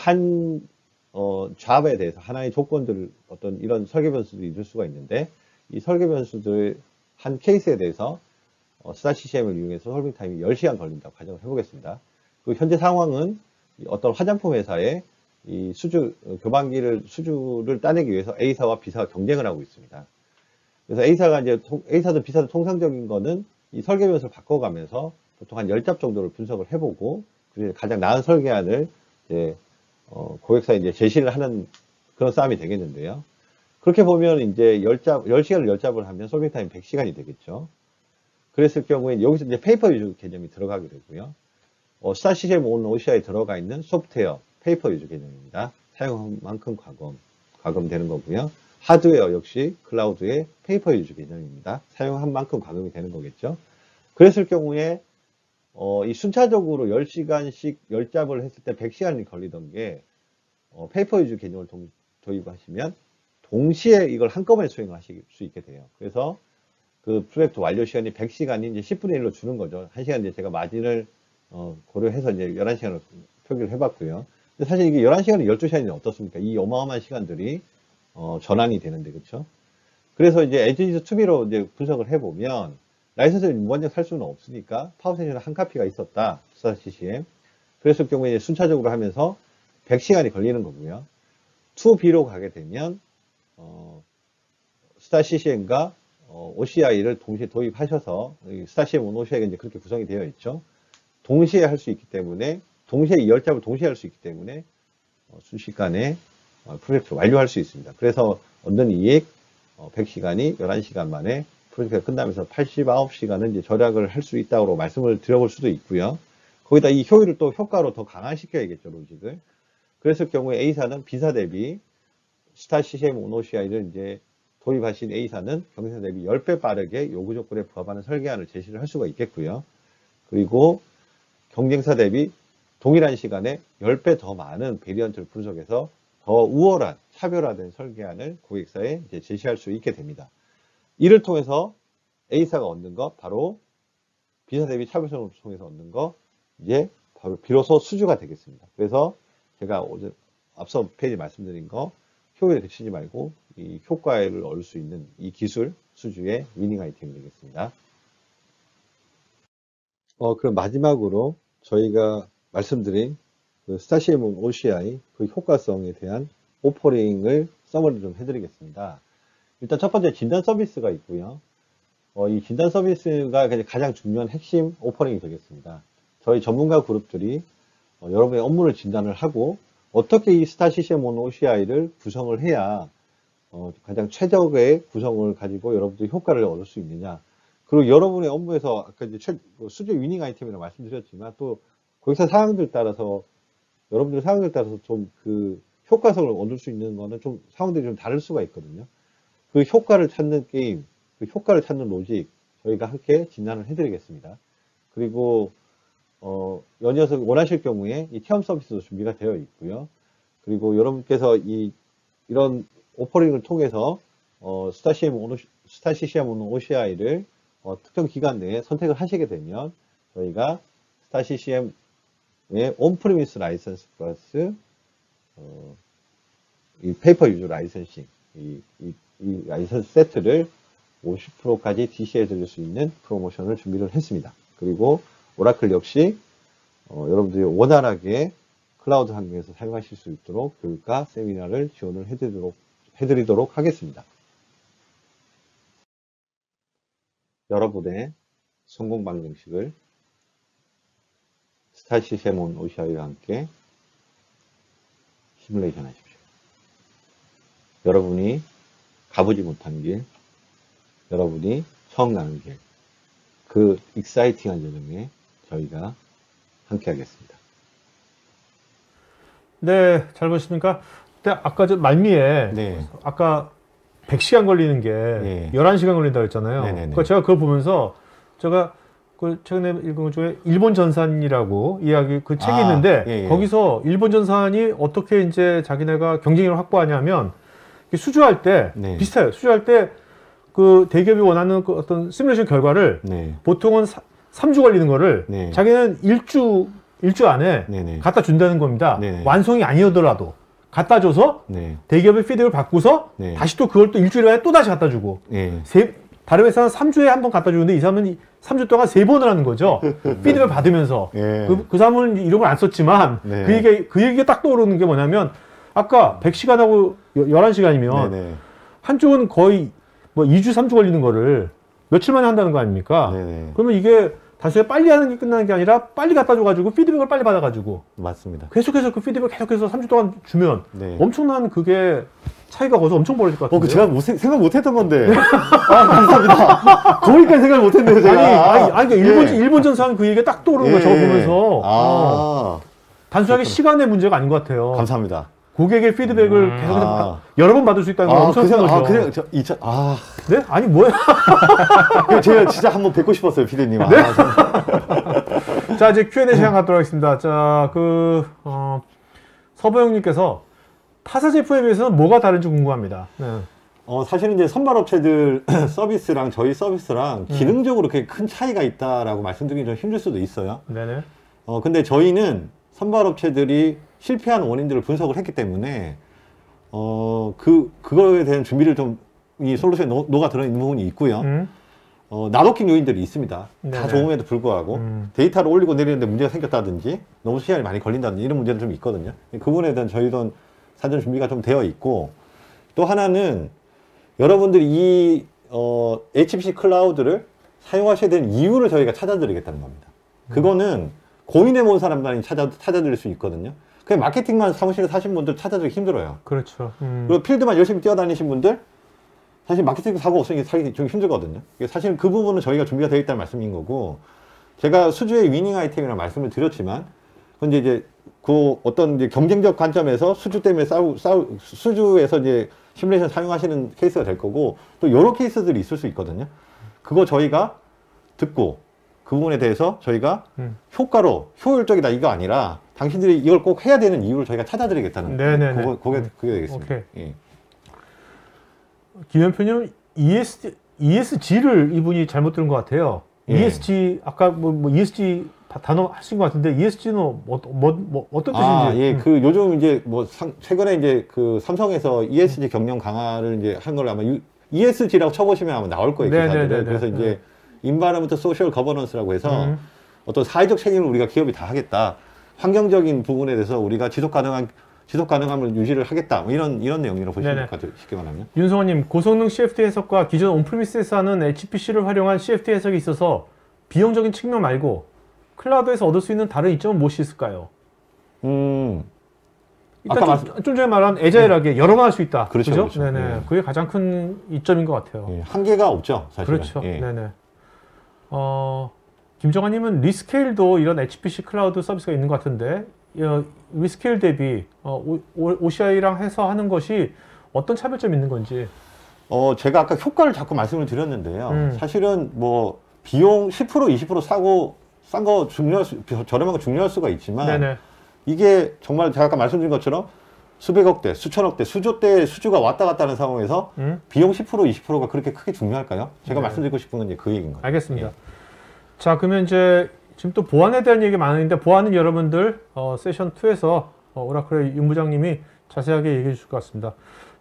잡에 대해서 하나의 조건들을 어떤 이런 설계 변수들이 있을 수가 있는데 이 설계 변수들 한 케이스에 대해서 스타 CCM을 이용해서 솔빙 타임이 10시간 걸린다고 가정을 해보겠습니다. 그 현재 상황은 어떤 화장품 회사의 이 수주를 따내기 위해서 A사와 B사가 경쟁을 하고 있습니다. 그래서 A사든 B사든 통상적인 거는 이 설계 변수를 바꿔가면서 보통 한 10잡 정도를 분석을 해보고 그래서 가장 나은 설계안을 이제 고객사에 이제 제시를 하는 그런 싸움이 되겠는데요. 그렇게 보면 이제 10시간을 10잡을 하면 솔빙 타임 100시간이 되겠죠. 그랬을 경우에 여기서 이제 페이퍼 유저 개념이 들어가게 되고요. 스타 CCM 온 OCI에 들어가 있는 소프트웨어 페이퍼 유저 개념입니다. 사용한 만큼 과금되는 거고요. 하드웨어 역시 클라우드의 페이퍼 유저 개념입니다. 사용한 만큼 과금이 되는 거겠죠. 그랬을 경우에 이 순차적으로 10시간씩 10잡을 했을 때 100시간이 걸리던 게 페이퍼 유저 개념을 도입하시면 동시에 이걸 한꺼번에 수행을 하실 수 있게 돼요. 그래서 그 프로젝트 완료 시간이 100시간이 이제 10분의 1로 주는 거죠. 1시간 이제 제가 마진을 고려해서 이제 11시간을 표기를 해봤고요. 근데 사실 이게 11시간이 12시간이 어떻습니까? 이 어마어마한 시간들이 전환이 되는데, 그렇죠? 그래서 이제 에지니스 투비로 이제 분석을 해보면 라이선스를 무한정 살 수는 없으니까 파워세션에 한 카피가 있었다. 스타 CCM. 그랬을 경우에 이제 순차적으로 하면서 100시간이 걸리는 거고요. 2B로 가게 되면 스타 CCM과 OCI를 동시에 도입하셔서 스타 CCM 온 OCI가 이제 그렇게 구성이 되어 있죠. 동시에 할 수 있기 때문에 동시에 10잡을 동시에 할 수 있기 때문에 순식간에 프로젝트를 완료할 수 있습니다. 그래서 얻는 이익 100시간이 11시간 만에 프로젝트가 끝나면서 89시간은 이제 절약을 할 수 있다고 말씀을 드려볼 수도 있고요. 거기다 이 효율을 또 효과로 더 강화시켜야겠죠, 로직을. 그랬을 경우에 A사는 B사 대비 스타 CCM 온 OCI를 이제 도입하신 A사는 경쟁사 대비 10배 빠르게 요구 조건에 부합하는 설계안을 제시를 할 수가 있겠고요. 그리고 경쟁사 대비 동일한 시간에 10배 더 많은 베리언트를 분석해서 더 우월한 차별화된 설계안을 고객사에 이제 제시할 수 있게 됩니다. 이를 통해서 A사가 얻는 것 바로 B사 대비 차별성을 통해서 얻는 것 이제 바로 비로소 수주가 되겠습니다. 그래서 제가 앞서 페이지 말씀드린 거 효율에 그치지 말고 이 효과를 얻을 수 있는 이 기술 수주의 위닝 아이템이 되겠습니다. 그럼 마지막으로 저희가 말씀드린 그 스타시엠 OCI 그 효과성에 대한 오퍼링을 서머리 좀 해드리겠습니다. 일단 첫 번째 진단 서비스가 있고요. 이 진단 서비스가 가장 중요한 핵심 오퍼링이 되겠습니다. 저희 전문가 그룹들이 여러분의 업무를 진단을 하고 어떻게 이 스타시엠 OCI를 구성을 해야 가장 최적의 구성을 가지고 여러분들이 효과를 얻을 수 있느냐. 그리고 여러분의 업무에서 아까 이제 수주 위닝 아이템이라고 말씀드렸지만 또 거기서 상황들 따라서 여러분들 상황에 따라서 좀 그 효과성을 얻을 수 있는 거는 좀 상황들이 좀 다를 수가 있거든요. 그 효과를 찾는 게임, 그 효과를 찾는 로직 저희가 함께 진단을 해드리겠습니다. 그리고 연이어서 원하실 경우에 이 체험 서비스도 준비가 되어 있고요. 그리고 여러분께서 이런 오퍼링을 통해서 스타시시엠 OCI를 특정 기간 내에 선택을 하시게 되면 저희가 스타시시엠의 온프리미스 라이선스 플러스 이 페이퍼 유저 라이선싱 이 라이선스 세트를 50%까지 DC에 드릴 수 있는 프로모션을 준비를 했습니다. 그리고 오라클 역시 여러분들이 원활하게 클라우드 환경에서 사용하실 수 있도록 교육과 세미나를 지원을 해드리도록 하겠습니다. 여러분의 성공 방정식을 스타시시엠 OCI와 함께 시뮬레이션 하십시오. 여러분이 가보지 못한 길, 여러분이 처음 가는 길, 그 익사이팅한 여정에 저희가 함께 하겠습니다. 네, 잘 보셨습니까? 근데 아까 저 말미에 네. 아까 100시간 걸리는 게 네. 11시간 걸린다고 했잖아요. 네네네. 그러니까 제가 그걸 보면서 제가 그 최근에 읽은 것 중에 일본 전산이라고 이야기 그 책이 있는데 예, 예. 거기서 일본 전산이 어떻게 이제 자기네가 경쟁력을 확보하냐면 수주할 때 네. 비슷해요. 수주할 때 그 대기업이 원하는 그 어떤 시뮬레이션 결과를 네. 보통은 3주 걸리는 거를 네. 자기는 일주 안에 네네. 갖다 준다는 겁니다. 네네. 완성이 아니더라도 갖다 줘서 네. 대기업의 피드백을 받고서 네. 다시 또 그걸 또 일주일 안에 또 다시 갖다 주고 네. 다른 회사는 3주에 한 번 갖다 주는데 이 사람은 3주 동안 3번을 하는 거죠. 피드백 받으면서. 네. 그 사람은 이런 걸 안 썼지만 네. 그 얘기가 딱 떠오르는 게 뭐냐면 아까 100시간하고 11시간이면 네네. 한쪽은 거의 뭐 2주, 3주 걸리는 거를 며칠 만에 한다는 거 아닙니까? 네네. 그러면 이게 단순히 빨리 하는 게 끝나는 게 아니라 빨리 갖다 줘가지고 피드백을 빨리 받아가지고 맞습니다. 계속해서 그 피드백 계속해서 3주 동안 주면 네. 엄청난 그게 차이가 거기서 엄청 벌어질 것 같은데. 제가 생각 못 했던 건데. 감사합니다. 거기까지 생각 못 했네요, 제가. 아니, 그러니까 일본 전산 그 얘기가 딱 떠오르는 거 저거 보면서. 단순하게 시간의 문제가 아닌 것 같아요. 감사합니다. 고객의 피드백을 계속해서 여러 번 받을 수 있다는 건 엄청 큰 거죠. 네? 아니, 뭐야? 제가 진짜 한번 뵙고 싶었어요, 피디님. 네? 자, 이제 Q&A 시간 갖도록 하겠습니다. 자, 서보영님께서 타사 제품에 비해서는 뭐가 다른지 궁금합니다. 네. 사실은 이제 선발업체들 서비스랑 저희 서비스랑 기능적으로 그렇게 큰 차이가 있다라고 말씀드리기 좀 힘들 수도 있어요. 네네. 근데 저희는 선발업체들이 실패한 원인들을 분석을 했기 때문에, 그거에 대한 준비를 좀, 이 솔루션에 녹아 들어있는 부분이 있고요. 나도킹 요인들이 있습니다. 네네. 다 좋음에도 불구하고, 데이터를 올리고 내리는데 문제가 생겼다든지, 너무 시간이 많이 걸린다든지, 이런 문제는 좀 있거든요. 그 부분에 대한 저희도 사전 준비가 좀 되어 있고, 또 하나는, 여러분들이 이, HPC 클라우드를 사용하셔야 되는 이유를 저희가 찾아드리겠다는 겁니다. 그거는 고민해 본 사람만이 찾아드릴 수 있거든요. 그냥 마케팅만 사무실에 사신 분들 찾아드리기 힘들어요. 그렇죠. 그리고 필드만 열심히 뛰어다니신 분들, 사실 마케팅 사고 없으니 살기 좀 힘들거든요. 사실 그 부분은 저희가 준비가 되어 있다는 말씀인 거고, 제가 수주의 위닝 아이템이라는 말씀을 드렸지만, 근데 이제 그 어떤 이제 경쟁적 관점에서 수주 때문에 수주에서 이제 시뮬레이션 사용하시는 케이스가 될 거고, 또 여러 케이스들이 있을 수 있거든요. 그거 저희가 듣고, 그 부분에 대해서 저희가 효율적이다 이거 아니라 당신들이 이걸 꼭 해야 되는 이유를 저희가 찾아드리겠다는 그게 되겠습니다. 오케이. 예. 김현표님 ESG를 이분이 잘못 들은 것 같아요. 예. ESG 아까 뭐 ESG 단어 하신 것 같은데 ESG는 어떤 뜻인지. 예, 그 요즘 이제 뭐 최근에 이제 그 삼성에서 ESG 경영 강화를 이제 한 걸 아마 ESG라고 쳐보시면 아마 나올 거예요, 기사들을. 그래서 이제 Environmental Social Governance라고 해서 어떤 사회적 책임을 우리가 기업이 다 하겠다. 환경적인 부분에 대해서 우리가 지속 가능함을 유지를 하겠다. 뭐 이런 내용이라고 보시면 될 것 같아요. 쉽게 말하면. 윤성호님, 고성능 CFD 해석과 기존 온프리미스에서 하는 HPC를 활용한 CFD 해석이 있어서 비용적인 측면 말고 클라우드에서 얻을 수 있는 다른 이점은 무엇이 있을까요? 일단 좀 전에 말한 애자일하게 여러 번 할 수 있다. 그렇죠. 그렇죠. 네네. 예. 그게 가장 큰 이점인 것 같아요. 예, 한계가 없죠, 사실은. 그렇죠. 예. 네네. 김정환님은 리스케일도 이런 HPC 클라우드 서비스가 있는 것 같은데 리스케일 대비 OCI랑 해서 하는 것이 어떤 차별점이 있는 건지. 제가 아까 효과를 자꾸 말씀을 드렸는데요. 사실은 뭐 비용 10% 20% 싼 거 저렴한 거 중요할 수가 있지만 네네. 이게 정말 제가 아까 말씀드린 것처럼 수백억 대, 수천억 대, 수조 대 수주가 왔다 갔다 하는 상황에서 비용 10% 20%가 그렇게 크게 중요할까요? 제가 말씀드리고 싶은 건 이제 그 얘기인 거예요. 알겠습니다. 예. 자, 그러면 이제 지금 또 보안에 대한 얘기 많은데 보안은 여러분들 세션 2에서 오라클의 윤 부장님이 자세하게 얘기해 주실 것 같습니다.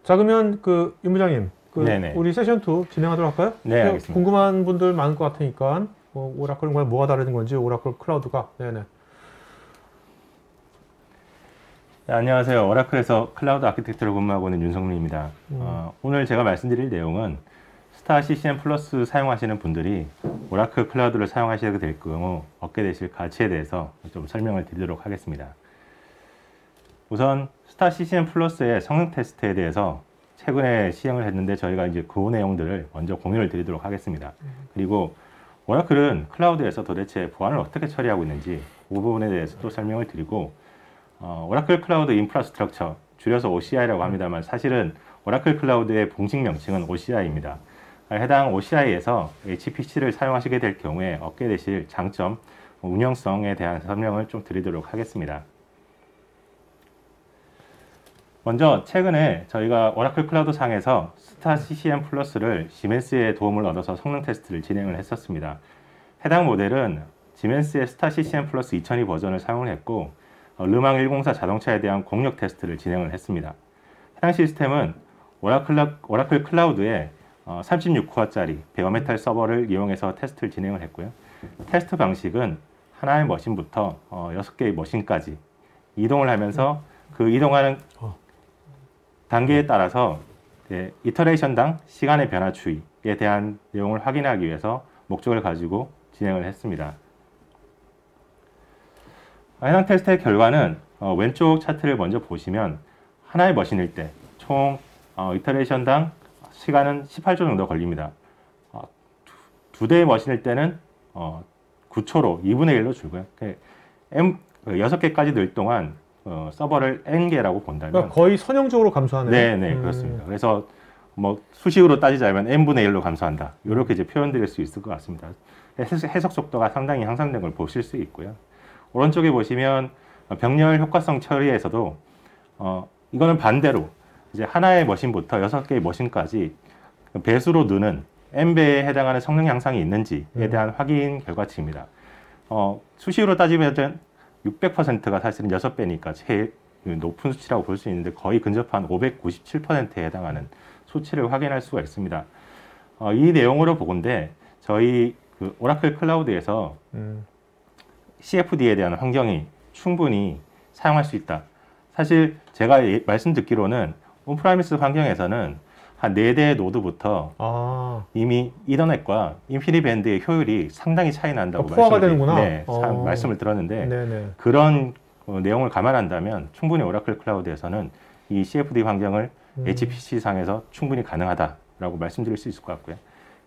자, 그러면 그 윤 부장님, 우리 세션 2 진행하도록 할까요? 네, 알겠습니다. 궁금한 분들 많을 것 같으니까 오라클과 뭐가 다른 건지 오라클 클라우드가. 네네. 네, 안녕하세요. 오라클에서 클라우드 아키텍처를 근무하고 있는 윤성민입니다. 오늘 제가 말씀드릴 내용은 스타 CCM 플러스 사용하시는 분들이 오라클 클라우드를 사용하시게 될 경우 얻게 되실 가치에 대해서 좀 설명을 드리도록 하겠습니다. 우선 스타 CCM 플러스의 성능 테스트에 대해서 최근에 시행을 했는데 저희가 이제 그 내용들을 먼저 공유를 드리도록 하겠습니다. 그리고 오라클은 클라우드에서 도대체 보안을 어떻게 처리하고 있는지 그 부분에 대해서 또 설명을 드리고 오라클 클라우드 인프라스트럭처, 줄여서 OCI라고 합니다만 사실은 오라클 클라우드의 공식 명칭은 OCI입니다. 해당 OCI에서 HPC를 사용하시게 될 경우에 얻게 되실 장점, 운영성에 대한 설명을 좀 드리도록 하겠습니다. 먼저 최근에 저희가 오라클 클라우드 상에서 스타 CCM 플러스를 시멘스의 도움을 얻어서 성능 테스트를 진행을 했었습니다. 해당 모델은 시멘스의 스타 CCM 플러스 2002 버전을 사용을 했고 르망 104 자동차에 대한 공력 테스트를 진행을 했습니다. 해당 시스템은 오라클 클라우드에 36코어짜리 베어메탈 서버를 이용해서 테스트를 진행을 했고요. 테스트 방식은 하나의 머신부터 6개의 머신까지 이동을 하면서 그 이동하는 단계에 따라서 이터레이션당 시간의 변화 추이에 대한 내용을 확인하기 위해서 목적을 가지고 진행을 했습니다. 해당 테스트의 결과는 왼쪽 차트를 먼저 보시면 하나의 머신일 때 총 이터레이션당 시간은 18초 정도 걸립니다. 두 대의 머신일 때는 9초로 2분의 1로 줄고요. 6개까지 늘 동안 서버를 N개라고 본다면 그러니까 거의 선형적으로 감소하네요. 네, 그렇습니다. 그래서 뭐 수식으로 따지자면 N분의 1로 감소한다. 이렇게 이제 표현드릴 수 있을 것 같습니다. 해석 속도가 상당히 향상된 걸 보실 수 있고요. 오른쪽에 보시면 병렬 효과성 처리에서도 이거는 반대로 이제 하나의 머신부터 6개의 머신까지 배수로 느는 N배에 해당하는 성능 향상이 있는지에 대한 확인 결과치입니다. 수식으로 따지면 600%가 사실은 6배니까 제일 높은 수치라고 볼 수 있는데 거의 근접한 597%에 해당하는 수치를 확인할 수가 있습니다. 이 내용으로 보건대 저희 그 오라클 클라우드에서 CFD에 대한 환경이 충분히 사용할 수 있다. 사실 제가 말씀 듣기로는 온프라미스 환경에서는 한 4대의 노드부터 이미 이더넷과 인피니밴드의 효율이 상당히 차이 난다고 포화가 되는구나. 말씀을 들었는데 네네. 그런 내용을 감안한다면 충분히 오라클 클라우드에서는 이 CFD 환경을 HPC 상에서 충분히 가능하다라고 말씀드릴 수 있을 것 같고요.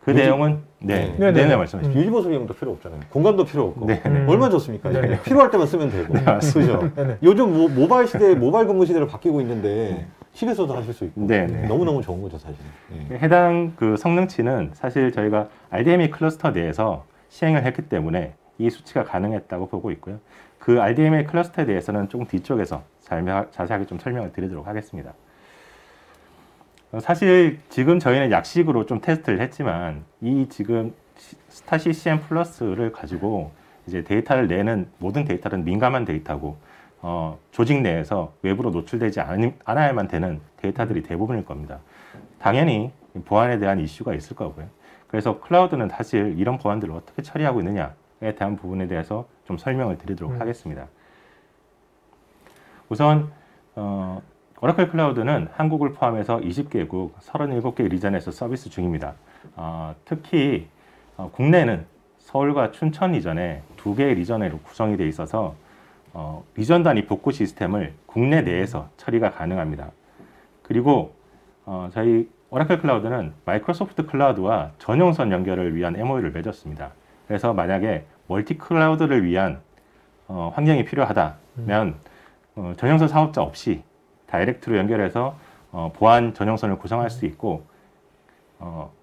그 내용은 네네 말씀하십시오. 유지보수 비용도 필요 없잖아요. 공간도 필요 없고 네네. 얼마나 좋습니까? 필요할 때만 쓰면 되고. 그죠? 요즘 모바일 시대, 모바일 근무 시대로 바뀌고 있는데 집에서도 하실 수 있고 너무너무 좋은 거죠, 사실. 해당 그 성능치는 사실 저희가 RDMA 클러스터 내에서 시행을 했기 때문에 이 수치가 가능했다고 보고 있고요. 그 RDMA 클러스터에 대해서는 조금 뒤쪽에서 자세하게 좀 설명을 드리도록 하겠습니다. 사실 지금 저희는 약식으로 좀 테스트를 했지만 이 지금 스타 CCM 플러스를 가지고 이제 데이터를 내는 모든 데이터는 민감한 데이터고 조직 내에서 외부로 노출되지 않아야만 되는 데이터들이 대부분일 겁니다. 당연히 보안에 대한 이슈가 있을 거고요. 그래서 클라우드는 사실 이런 보안들을 어떻게 처리하고 있느냐에 대한 부분에 대해서 좀 설명을 드리도록 하겠습니다. 우선 오라클 클라우드는 한국을 포함해서 20개국 37개 리전에서 서비스 중입니다. 특히 국내는 서울과 춘천 리전에 2개의 리전으로 구성이 되어 있어서 리전 단위 복구 시스템을 국내 내에서 처리가 가능합니다. 그리고 저희 오라클 클라우드는 마이크로소프트 클라우드와 전용선 연결을 위한 MOU를 맺었습니다. 그래서 만약에 멀티 클라우드를 위한 환경이 필요하다면 전용선 사업자 없이 다이렉트로 연결해서 보안 전용선을 구성할 수 있고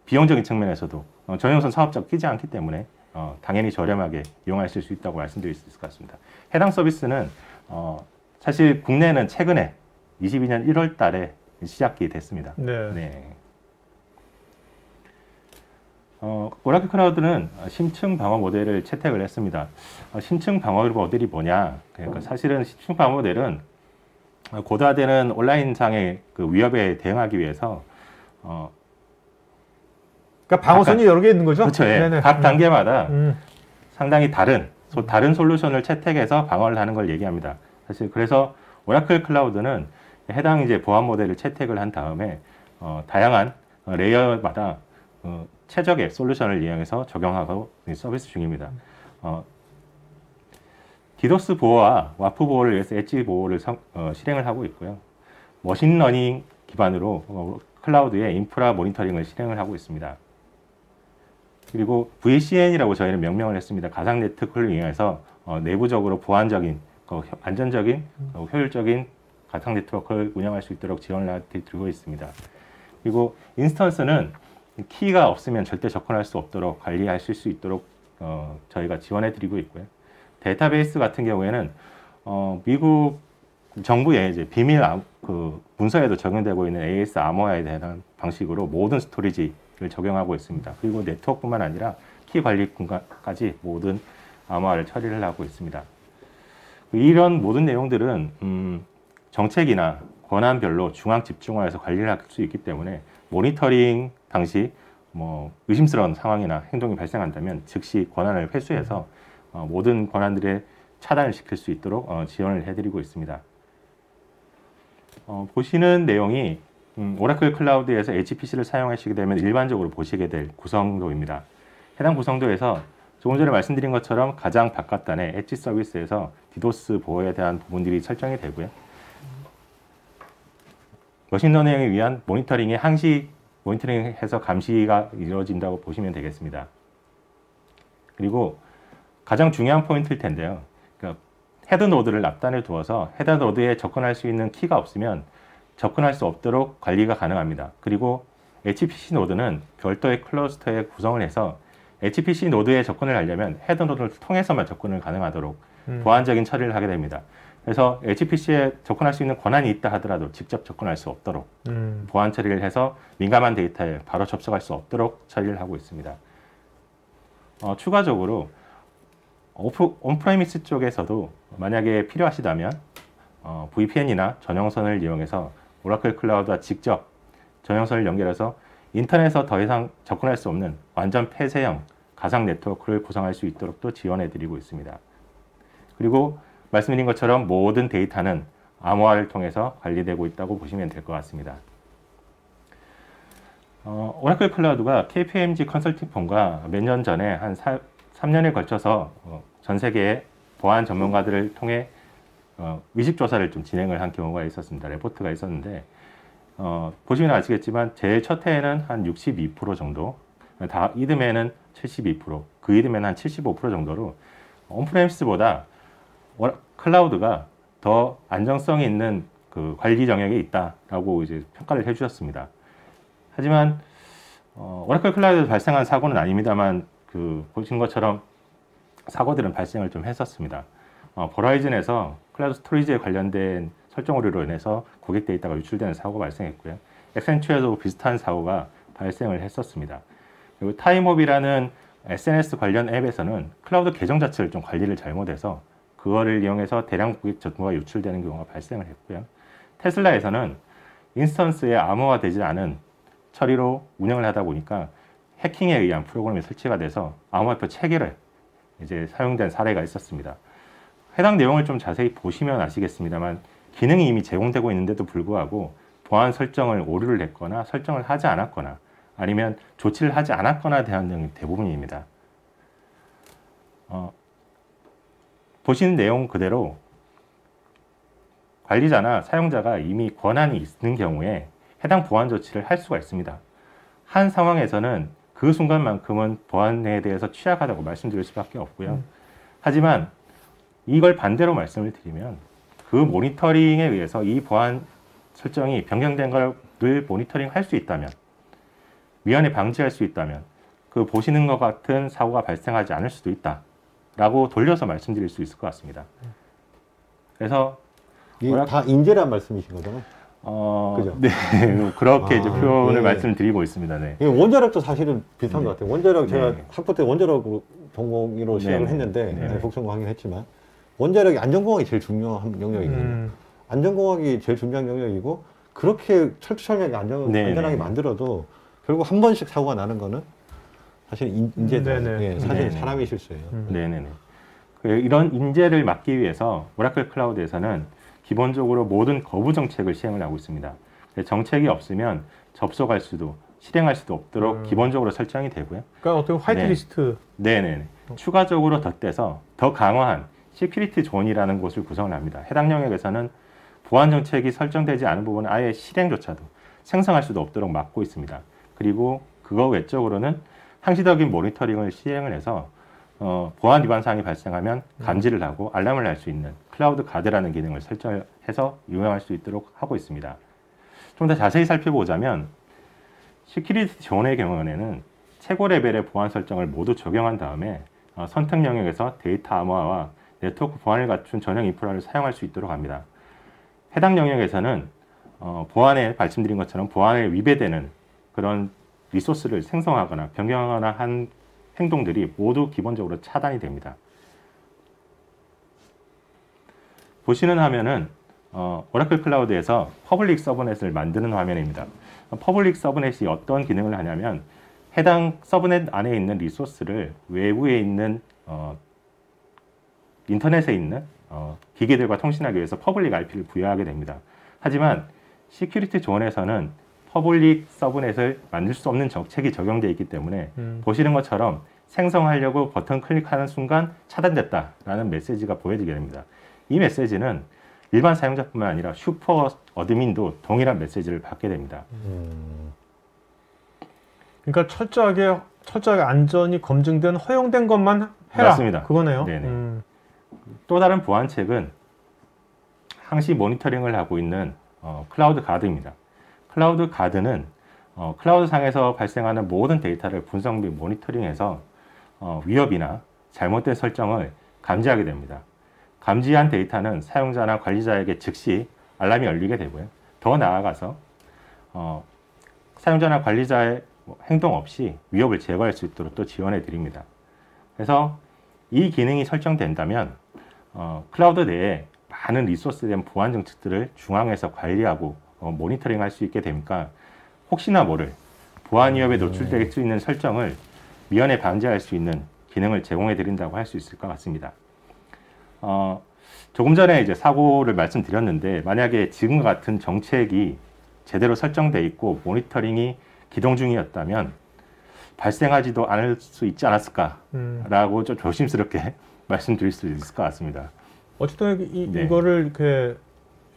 비용적인 측면에서도 전용선 사업자가 끼지 않기 때문에 당연히 저렴하게 이용하실 수 있다고 말씀드릴 수 있을 것 같습니다. 해당 서비스는 사실 국내는 최근에 22년 1월 달에 시작이 됐습니다. 네. 오라클 클라우드는 심층 방어 모델을 채택을 했습니다. 심층 방어 모델이 뭐냐? 그러니까 사실은 심층 방어 모델은 고도화되는 온라인상의 그 위협에 대응하기 위해서 그러니까 방어선이 여러 개 있는 거죠? 그렇죠. 예. 각 단계마다 상당히 다른 솔루션을 채택해서 방어를 하는 걸 얘기합니다. 사실 그래서 오라클 클라우드는 해당 이제 보안 모델을 채택을 한 다음에 다양한 레이어마다 최적의 솔루션을 이용해서 적용하고 서비스 중입니다. 디도스 보호와 와프 보호를 위해서 엣지 보호를 실행을 하고 있고요. 머신러닝 기반으로 클라우드의 인프라 모니터링을 실행을 하고 있습니다. 그리고 VCN이라고 저희는 명명을 했습니다. 가상 네트워크를 이용해서 내부적으로 보안적인, 안전적인, 효율적인 가상 네트워크를 운영할 수 있도록 지원을 드리고 있습니다. 그리고 인스턴스는 키가 없으면 절대 접근할 수 없도록 관리하실 수 있도록 저희가 지원해 드리고 있고요. 데이터베이스 같은 경우에는 미국 정부의 이제 비밀 문서에도 적용되고 있는 AS 아모아에 대한 방식으로 모든 스토리지를 적용하고 있습니다. 그리고 네트워크뿐만 아니라 키 관리 공간까지 모든 아모아를 처리를 하고 있습니다. 이런 모든 내용들은 정책이나 권한별로 중앙 집중화해서 관리를 할 수 있기 때문에 모니터링 당시 의심스러운 상황이나 행동이 발생한다면 즉시 권한을 회수해서 모든 권한들의 차단을 시킬 수 있도록 지원을 해드리고 있습니다. 보시는 내용이 오라클 클라우드에서 HPC를 사용하시게 되면 일반적으로 보시게 될 구성도입니다. 해당 구성도에서 조금 전에 말씀드린 것처럼 가장 바깥단에 엣지 서비스에서 디도스 보호에 대한 부분들이 설정이 되고요. 머신러닝에 위한 모니터링의 모니터링해서 감시가 이루어진다고 보시면 되겠습니다. 그리고 가장 중요한 포인트일 텐데요. 그러니까 헤드 노드를 앞단에 두어서 헤드 노드에 접근할 수 있는 키가 없으면 접근할 수 없도록 관리가 가능합니다. 그리고 HPC 노드는 별도의 클러스터에 구성을 해서 HPC 노드에 접근을 하려면 헤드 노드를 통해서만 접근을 가능하도록 보안적인 처리를 하게 됩니다. 그래서 HPC에 접근할 수 있는 권한이 있다 하더라도 직접 접근할 수 없도록 보안 처리를 해서 민감한 데이터에 바로 접속할 수 없도록 처리를 하고 있습니다. 추가적으로 온프레미스 쪽에서도 만약에 필요하시다면 VPN이나 전용선을 이용해서 오라클 클라우드와 직접 전용선을 연결해서 인터넷에서 더 이상 접근할 수 없는 완전 폐쇄형 가상 네트워크를 구성할 수 있도록 또 지원해 드리고 있습니다. 그리고 말씀드린 것처럼 모든 데이터는 암호화를 통해서 관리되고 있다고 보시면 될 것 같습니다. 오라클 클라우드가 KPMG 컨설팅 펌과 몇 년 전에 한 3년에 걸쳐서 전 세계의 보안 전문가들을 통해 의식조사를 좀 진행을 한 경우가 있었습니다. 레포트가 있었는데 보시면 아시겠지만 제일 첫 해에는 한 62% 정도, 다 이듬해는 72%, 그 이듬해는 한 75% 정도로 온프레미스보다 클라우드가 더 안정성이 있는 그 관리 영역에 있다라고 이제 평가를 해주셨습니다. 하지만 오라클 클라우드에서 발생한 사고는 아닙니다만 보신 것처럼 사고들은 발생을 좀 했었습니다. 버라이즌에서 클라우드 스토리지에 관련된 설정 오류로 인해서 고객 데이터가 유출되는 사고가 발생했고요. 액센츄어에도 비슷한 사고가 발생을 했었습니다. 그리고 타임옵이라는 SNS 관련 앱에서는 클라우드 계정 자체를 좀 관리를 잘못해서 그거를 이용해서 대량 고객 정보가 유출되는 경우가 발생을 했고요. 테슬라에서는 인스턴스에 암호화되지 않은 처리로 운영을 하다 보니까 해킹에 의한 프로그램이 설치가 돼서 암호화표 체계를 이제 사용된 사례가 있었습니다. 해당 내용을 좀 자세히 보시면 아시겠습니다만 기능이 이미 제공되고 있는데도 불구하고 보안 설정을 오류를 냈거나 설정을 하지 않았거나 아니면 조치를 하지 않았거나 대한 내용이 대부분입니다. 보시는 내용 그대로 관리자나 사용자가 이미 권한이 있는 경우에 해당 보안 조치를 할 수가 있습니다. 한 상황에서는 그 순간만큼은 보안에 대해서 취약하다고 말씀드릴 수밖에 없고요. 하지만 이걸 반대로 말씀을 드리면 그 모니터링에 의해서 이 보안 설정이 변경된 걸 모니터링 할 수 있다면, 미연에 방지할 수 있다면 그 보시는 것 같은 사고가 발생하지 않을 수도 있다라고 돌려서 말씀드릴 수 있을 것 같습니다. 그래서 이게 다 인재란 말씀이신 거잖아요. 그죠? 네, 그렇게 이제 표현을 네. 말씀드리고 있습니다. 네. 원자력도 사실은 비슷한 것 같아요. 원자력 제가 네. 학부 때 원자력으로 전공으로 시작을 네. 했는데 네. 복전공하긴 했지만 원자력이 안전공학이 제일 중요한 영역이거든요. 안전공학이 제일 중요한 영역이고 그렇게 철두철미하게 안전하게 만들어도 결국 한 번씩 사고가 나는 거는 사실 인재죠. 예, 사실 네네. 사람의 실수예요. 네네네. 이런 인재를 막기 위해서 오라클 클라우드에서는 기본적으로 모든 거부 정책을 시행을 하고 있습니다. 정책이 없으면 접속할 수도 실행할 수도 없도록 기본적으로 설정이 되고요. 그러니까 어떻게 화이트리스트. 네네네. 추가적으로 덧대서 더 강화한 시큐리티 존이라는 곳을 구성을 합니다. 해당 영역에서는 보안 정책이 설정되지 않은 부분은 아예 실행조차도 생성할 수도 없도록 막고 있습니다. 그리고 그거 외적으로는 항시적인 모니터링을 시행을 해서 보안 위반 사항이 발생하면 감지를 하고 알람을 할 수 있는 클라우드 가드라는 기능을 설정해서 이용할 수 있도록 하고 있습니다. 좀 더 자세히 살펴보자면 시큐리티 존의 경우에는 최고 레벨의 보안 설정을 모두 적용한 다음에 선택 영역에서 데이터 암호화와 네트워크 보안을 갖춘 전용 인프라를 사용할 수 있도록 합니다. 해당 영역에서는 보안에 말씀드린 것처럼 보안에 위배되는 그런 리소스를 생성하거나 변경하거나 한 행동들이 모두 기본적으로 차단이 됩니다. 보시는 화면은 오라클 클라우드에서 퍼블릭 서브넷을 만드는 화면입니다. 퍼블릭 서브넷이 어떤 기능을 하냐면 해당 서브넷 안에 있는 리소스를 외부에 있는 인터넷에 있는 기계들과 통신하기 위해서 퍼블릭 IP를 부여하게 됩니다. 하지만 시큐리티 존에서는 퍼블릭 서브넷을 만들 수 없는 정책이 적용되어 있기 때문에 보시는 것처럼 생성하려고 버튼 클릭하는 순간 차단됐다라는 메시지가 보여지게 됩니다. 이 메시지는 일반 사용자뿐만 아니라 슈퍼 어드민도 동일한 메시지를 받게 됩니다. 그러니까 철저하게 안전이 검증된 허용된 것만 해라. 맞습니다. 그거네요. 네네. 또 다른 보안책은 항시 모니터링을 하고 있는 클라우드 가드입니다. 클라우드 가드는 클라우드 상에서 발생하는 모든 데이터를 분석 및 모니터링해서 위협이나 잘못된 설정을 감지하게 됩니다. 감지한 데이터는 사용자나 관리자에게 즉시 알람이 울리게 되고요. 더 나아가서 사용자나 관리자의 행동 없이 위협을 제거할 수 있도록 또 지원해 드립니다. 그래서 이 기능이 설정된다면 클라우드 내에 많은 리소스에 대한 보안 정책들을 중앙에서 관리하고 모니터링 할 수 있게 되니까 혹시나 모를 보안 위협에 노출될 수 있는 설정을 미연에 방지할 수 있는 기능을 제공해 드린다고 할 수 있을 것 같습니다. 조금 전에 이제 사고를 말씀드렸는데 만약에 지금과 같은 정책이 제대로 설정돼 있고 모니터링이 기동 중이었다면 발생하지도 않을 수 있지 않았을까라고 좀 조심스럽게 말씀드릴 수 있을 것 같습니다. 어쨌든 네. 이거를 이렇게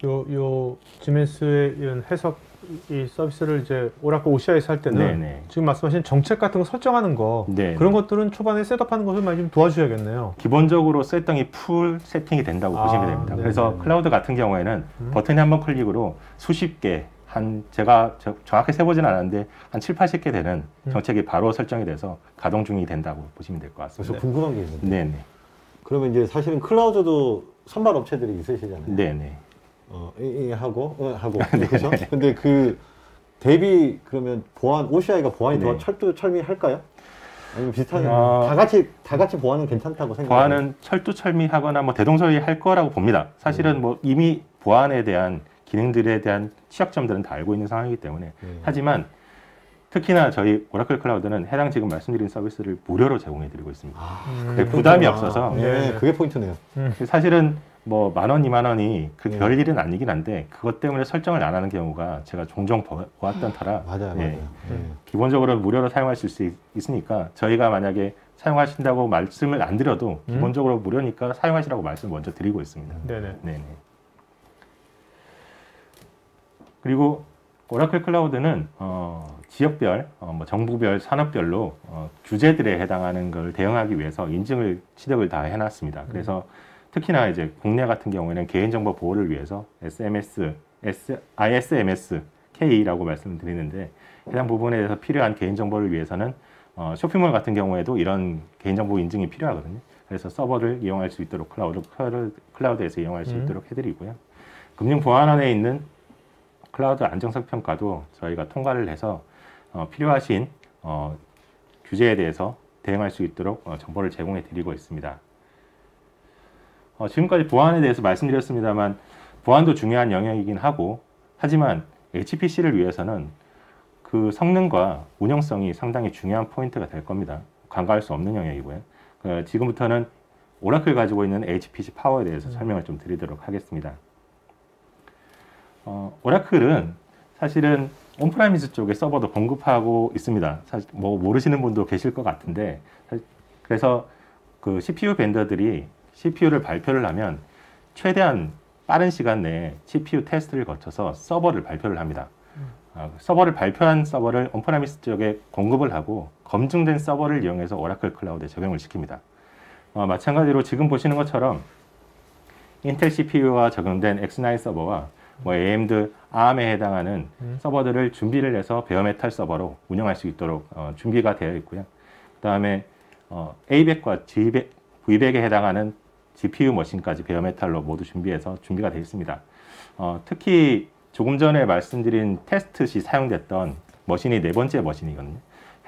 요 지멘스의 이런 해석 이 서비스를 이제 오라클 OCI에서 할 때는 네네. 지금 말씀하신 정책 같은 거 설정하는 거 네. 그런 것들은 초반에 셋업하는 것을 많이 좀 도와주셔야겠네요. 기본적으로 세팅이 풀 세팅이 된다고 보시면 됩니다. 네. 그래서 클라우드 같은 경우에는 버튼이 한 번 클릭으로 수십 개, 제가 정확히 세보진 않았는데 한 7, 80개 되는 정책이 바로 설정이 돼서 가동 중이 된다고 보시면 될 것 같습니다. 그래서 궁금한 게 있는데. 네네. 그러면 이제 사실은 클라우드도 선발 업체들이 있으시잖아요. 네네. 하고 그렇죠. 근데 그 대비 그러면 OCI가 보안이 더 네. 철두철미할까요? 아니, 비슷하게 어, 다 같이 보안은 괜찮다고 생각해요. 보안은 철두철미하거나 뭐 대동소이할 거라고 봅니다. 사실은 뭐 이미 보안에 대한 기능들에 대한 취약점들은 다 알고 있는 상황이기 때문에 하지만 특히나 저희 오라클 클라우드는 해당 지금 말씀드린 서비스를 무료로 제공해드리고 있습니다. 그게 부담이 없어서 네, 그게 포인트네요. 사실은 뭐 10,000원, 20,000원이 그 별일은 아니긴 한데 그것 때문에 설정을 안 하는 경우가 제가 종종 보았던 터라 맞아요, 예, 맞아요. 기본적으로 무료로 사용하실 수 있으니까 저희가 만약에 사용하신다고 말씀을 안 드려도 기본적으로 무료니까 사용하시라고 말씀을 먼저 드리고 있습니다. 네네. 네네. 그리고 오라클 클라우드는 지역별, 뭐 정부별, 산업별로 규제들에 해당하는 걸 대응하기 위해서 인증을 취득을 다 해놨습니다. 그래서 특히나 이제 국내 같은 경우에는 개인정보 보호를 위해서 ISMS K라고 말씀을 드리는데 해당 부분에 대해서 필요한 개인정보를 위해서는 쇼핑몰 같은 경우에도 이런 개인정보 인증이 필요하거든요. 그래서 서버를 이용할 수 있도록 클라우드에서 이용할 수 있도록 해드리고요. 금융보안원에 있는 클라우드 안정성 평가도 저희가 통과를 해서 필요하신 규제에 대해서 대응할 수 있도록 정보를 제공해 드리고 있습니다. 지금까지 보안에 대해서 말씀드렸습니다만 보안도 중요한 영역이긴 하고 하지만 HPC를 위해서는 그 성능과 운영성이 상당히 중요한 포인트가 될 겁니다. 간과할 수 없는 영역이고요. 지금부터는 오라클 가지고 있는 HPC 파워에 대해서 설명을 좀 드리도록 하겠습니다. 오라클은 사실은 온프라미스 쪽에 서버도 공급하고 있습니다. 사실 뭐 모르시는 분도 계실 것 같은데 그래서 그 CPU 벤더들이 CPU를 발표를 하면 최대한 빠른 시간 내에 CPU 테스트를 거쳐서 서버를 발표를 합니다. 서버를 발표한 서버를 온프라미스 쪽에 공급을 하고 검증된 서버를 이용해서 오라클 클라우드에 적용을 시킵니다. 마찬가지로 지금 보시는 것처럼 인텔 CPU가 적용된 X9 서버와 뭐 AMD ARM에 해당하는 서버들을 준비를 해서 베어메탈 서버로 운영할 수 있도록 준비가 되어 있고요. 그 다음에 A100과 V100에 해당하는 GPU 머신까지 베어메탈로 모두 준비해서 준비가 되어 있습니다. 특히 조금 전에 말씀드린 테스트 시 사용됐던 머신이 네 번째 머신이거든요.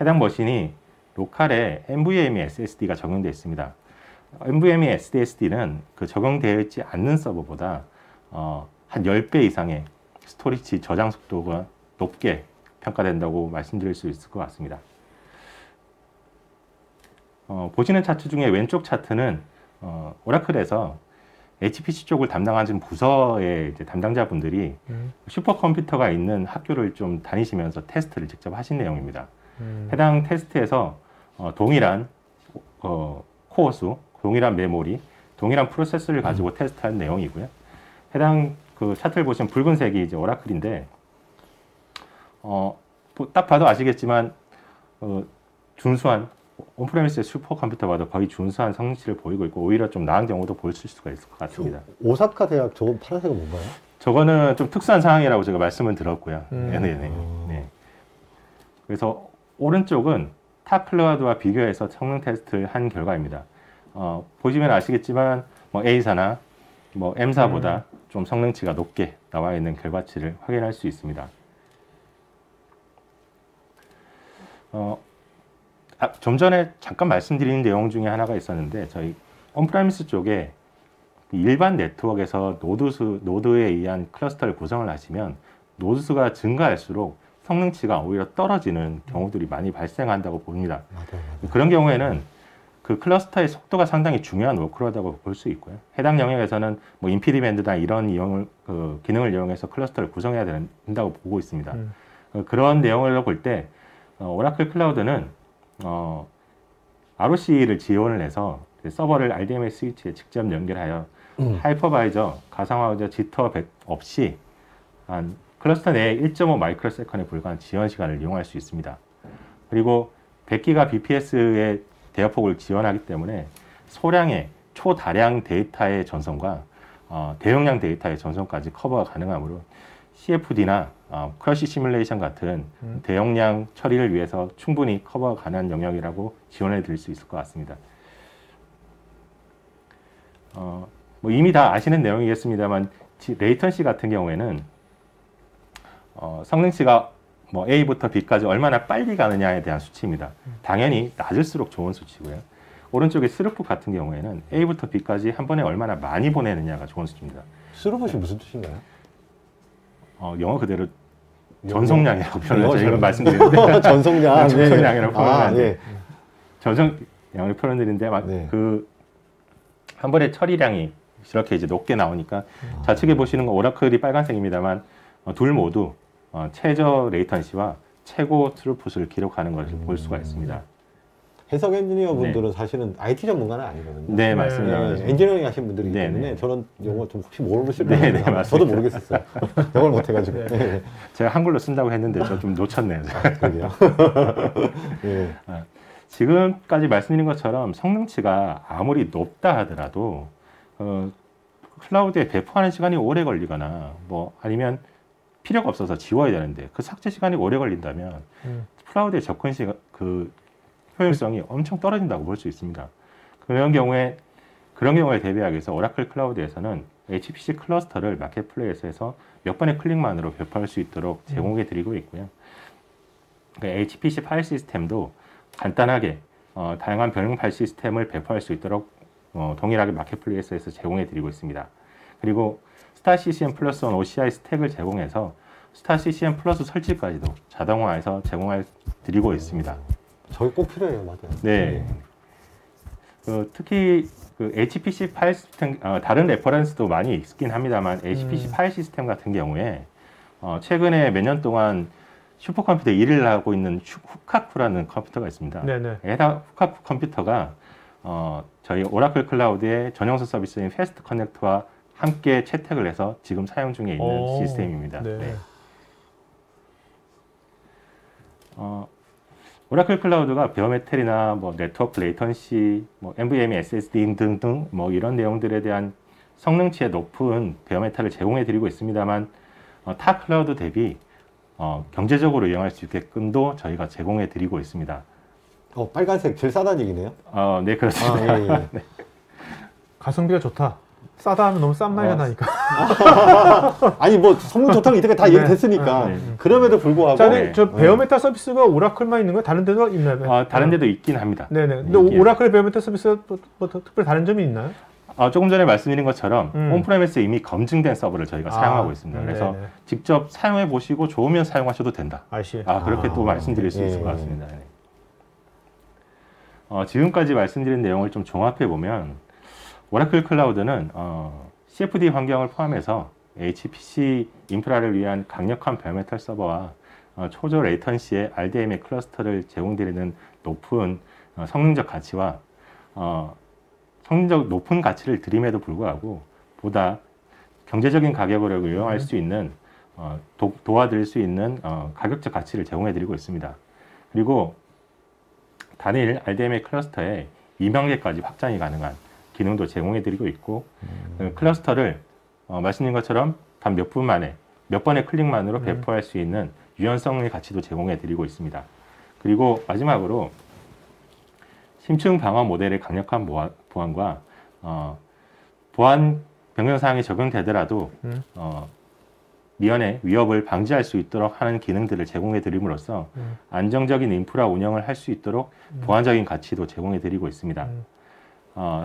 해당 머신이 로컬에 NVMe SSD가 적용되어 있습니다. NVMe SSD는 그 적용되어 있지 않는 서버보다 한 10배 이상의 스토리지 저장 속도가 높게 평가된다고 말씀드릴 수 있을 것 같습니다. 보시는 차트 중에 왼쪽 차트는 오라클에서 HPC 쪽을 담당하는 부서의 이제 담당자분들이 슈퍼컴퓨터가 있는 학교를 좀 다니시면서 테스트를 직접 하신 내용입니다. 해당 테스트에서 동일한 코어 수, 동일한 메모리, 동일한 프로세서를 가지고 테스트한 내용이고요. 해당 그 차트를 보시면 붉은색이 이제 오라클인데 딱 봐도 아시겠지만 준수한 온프레미스의 슈퍼컴퓨터와도 거의 준수한 성능치를 보이고 있고 오히려 좀 나은 경우도 보실 수가 있을 것 같습니다. 오사카 대학 저거 파란색은 뭔가요? 저거는 좀 특수한 상황이라고 제가 말씀을 들었고요. 네네. 네. 그래서 오른쪽은 타 클라우드와 비교해서 성능 테스트를 한 결과입니다. 보시면 아시겠지만 뭐 A사나 뭐 M사보다 좀 성능치가 높게 나와 있는 결과치를 확인할 수 있습니다. 좀 전에 잠깐 말씀드린 내용 중에 하나가 있었는데 저희 온프라미스 쪽에 일반 네트워크에서 노드에 의한 클러스터를 구성을 하시면 노드 수가 증가할수록 성능치가 오히려 떨어지는 경우들이 많이 발생한다고 봅니다. 맞아요. 그런 경우에는 그 클러스터의 속도가 상당히 중요한 워크로드라고 볼 수 있고요. 해당 영역에서는 뭐 인피디밴드나 이런 기능을 이용해서 클러스터를 구성해야 된다고 보고 있습니다. 그런 내용을 볼 때 오라클 클라우드는 ROC를 지원을 해서 서버를 RDMA 스위치에 직접 연결하여 하이퍼바이저, 가상화우저, 지터 없이 한 클러스터 내에 1.5 마이크로세컨에 불과한 지원 시간을 이용할 수 있습니다. 그리고 100기가 bps의 대역폭을 지원하기 때문에 소량의 초다량 데이터의 전송과 대용량 데이터의 전송까지 커버가 가능하므로 CFD나 크러쉬 시뮬레이션 같은 대용량 처리를 위해서 충분히 커버가 가능한 영역이라고 지원해 드릴 수 있을 것 같습니다. 뭐 이미 다 아시는 내용이겠습니다만 레이턴시 같은 경우에는 성능치가 뭐 A부터 B까지 얼마나 빨리 가느냐에 대한 수치입니다. 당연히 낮을수록 좋은 수치고요. 오른쪽에 스루풋 같은 경우에는 A부터 B까지 한 번에 얼마나 많이 보내느냐가 좋은 수치입니다. 스루풋이 무슨 뜻인가요? 영어 그대로 전송량이라고 표현을 영어 저희가 말씀드리는데 전송량. 전송량이라고 표현하는데 예. 전송량을 표현드리는데 네. 그 한 번에 처리량이 이렇게 이제 높게 나오니까 좌측에 보시는 거 오라클이 빨간색입니다만 둘 모두 최저 레이턴시와 최고 트루풋을 기록하는 것을 볼 수가 있습니다. 해석 엔지니어 분들은 사실은 IT 전문가는 아니거든요. 네, 맞습니다. 네, 엔지니어링 하신 분들이기 네, 때문에 네. 저런 용어 좀 혹시 모르실 네, 분들 네, 맞습니다. 저도 모르겠었어요. 영어를 못해가지고. 네. 네. 제가 한글로 쓴다고 했는데 저 좀 놓쳤네요. 그러게요. 네. 지금까지 말씀드린 것처럼 성능치가 아무리 높다 하더라도 클라우드에 배포하는 시간이 오래 걸리거나 뭐 아니면 필요가 없어서 지워야 되는데 그 삭제 시간이 오래 걸린다면 클라우드의 접근 시간 그 효율성이 엄청 떨어진다고 볼 수 있습니다. 그런 경우에 대비하기 위해서 오라클 클라우드에서는 HPC 클러스터를 마켓플레이스에서 몇 번의 클릭만으로 배포할 수 있도록 제공해 드리고 있고요. HPC 파일 시스템도 간단하게 다양한 변형 파일 시스템을 배포할 수 있도록 동일하게 마켓플레이스에서 제공해 드리고 있습니다. 그리고 스타 CCM 플러스 1 OCI 스택을 제공해서 스타 CCM 플러스 설치까지도 자동화해서 제공해 드리고 있습니다. 저게 꼭 필요해요, 맞아요. 네. 특히 그 HPC 파일 시스템 다른 레퍼런스도 많이 있긴 합니다만 HPC 파일 시스템 같은 경우에 최근에 몇 년 동안 슈퍼컴퓨터 1위를 하고 있는 후카쿠라는 컴퓨터가 있습니다. 네네. 해당 후카쿠 컴퓨터가 저희 오라클 클라우드의 전용서 서비스인 패스트 커넥트와 함께 채택을 해서 지금 사용 중에 있는 시스템입니다. 네. 네. 오라클 클라우드가 베어메탈이나 뭐 네트워크 레이턴시, 뭐 NVMe SSD 등등 뭐 이런 내용들에 대한 성능치의 높은 베어메탈을 제공해 드리고 있습니다만 타 클라우드 대비 경제적으로 이용할 수 있게끔도 저희가 제공해 드리고 있습니다. 빨간색 제일 싸다는 얘기네요. 네, 그렇습니다. 예, 예. 네. 가성비가 좋다. 싸다 하면 너무 싼 말이 나니까. 아니 뭐 성능 좋다는 이때까지 다 네. 얘기됐으니까 네. 그럼에도 불구하고 자, 네. 저 베어메탈 서비스가 오라클만 있는 거예요? 다른 데도 있나요? 다른 데도 있긴 합니다. 네네. 근데 있긴. 오라클 베어메탈 서비스가 뭐 특별히 다른 점이 있나요? 조금 전에 말씀드린 것처럼 온프레미스 이미 검증된 서버를 저희가 사용하고 있습니다. 그래서 네네. 직접 사용해 보시고 좋으면 사용하셔도 된다. 아시. 그렇게 또 말씀드릴 수 있을 것 예. 같습니다. 네. 지금까지 말씀드린 내용을 좀 종합해 보면 오라클 클라우드는 CFD 환경을 포함해서 HPC 인프라를 위한 강력한 베어메탈 서버와 초저 레이턴시의 RDMA 클러스터를 제공드리는 높은 성능적 가치와 성능적 높은 가치를 드림에도 불구하고 보다 경제적인 가격으로 이용할 수 있는 도와드릴 수 있는 가격적 가치를 제공해 드리고 있습니다. 그리고 단일 RDMA 클러스터에 2만 개까지 확장이 가능한 기능도 제공해 드리고 있고 클러스터를 말씀드린 것처럼 단 몇 분 만에 몇 번의 클릭만으로 배포할 수 있는 유연성의 가치도 제공해 드리고 있습니다. 그리고 마지막으로 심층 방어 모델의 강력한 보안과 보안 변경사항이 적용되더라도 미연의 위협을 방지할 수 있도록 하는 기능들을 제공해 드림으로써 안정적인 인프라 운영을 할 수 있도록 보안적인 가치도 제공해 드리고 있습니다.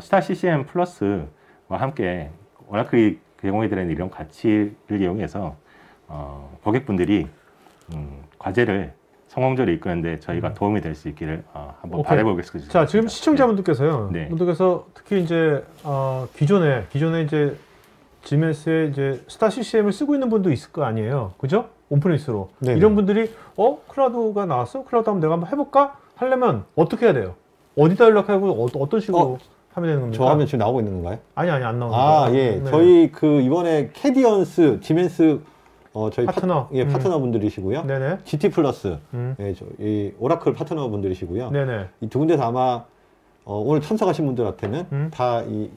스타 CCM 플러스와 함께 오라클이 제공해 드리는 이런 가치를 이용해서 고객분들이 과제를 성공적으로 이끄는데 저희가 도움이 될 수 있기를 한번 오케이. 바라보겠습니다. 자, 지금 시청자분들께서요. 네. 분들께서 특히 이제 기존에 이제 지멘스의 이제 스타 CCM을 쓰고 있는 분도 있을 거 아니에요. 그죠? 온프레미스로. 네네. 이런 분들이 클라우드가 나왔어? 클라우드 한번 내가 한번 해볼까? 하려면 어떻게 해야 돼요? 어디다 연락하고 어떤 식으로 하면 되는 겁니까? 저 화면 지금 나오고 있는 건가요? 아니 안 나오는 예. 네. 저희 그 이번에 캐디언스, 지멘스 저희 파트너. 파트너 분들이시고요. 네네. GT 플러스, 음. 이 오라클 파트너 분들이시고요. 네네. 이 두 군데서 아마 오늘 참석하신 분들한테는 다 이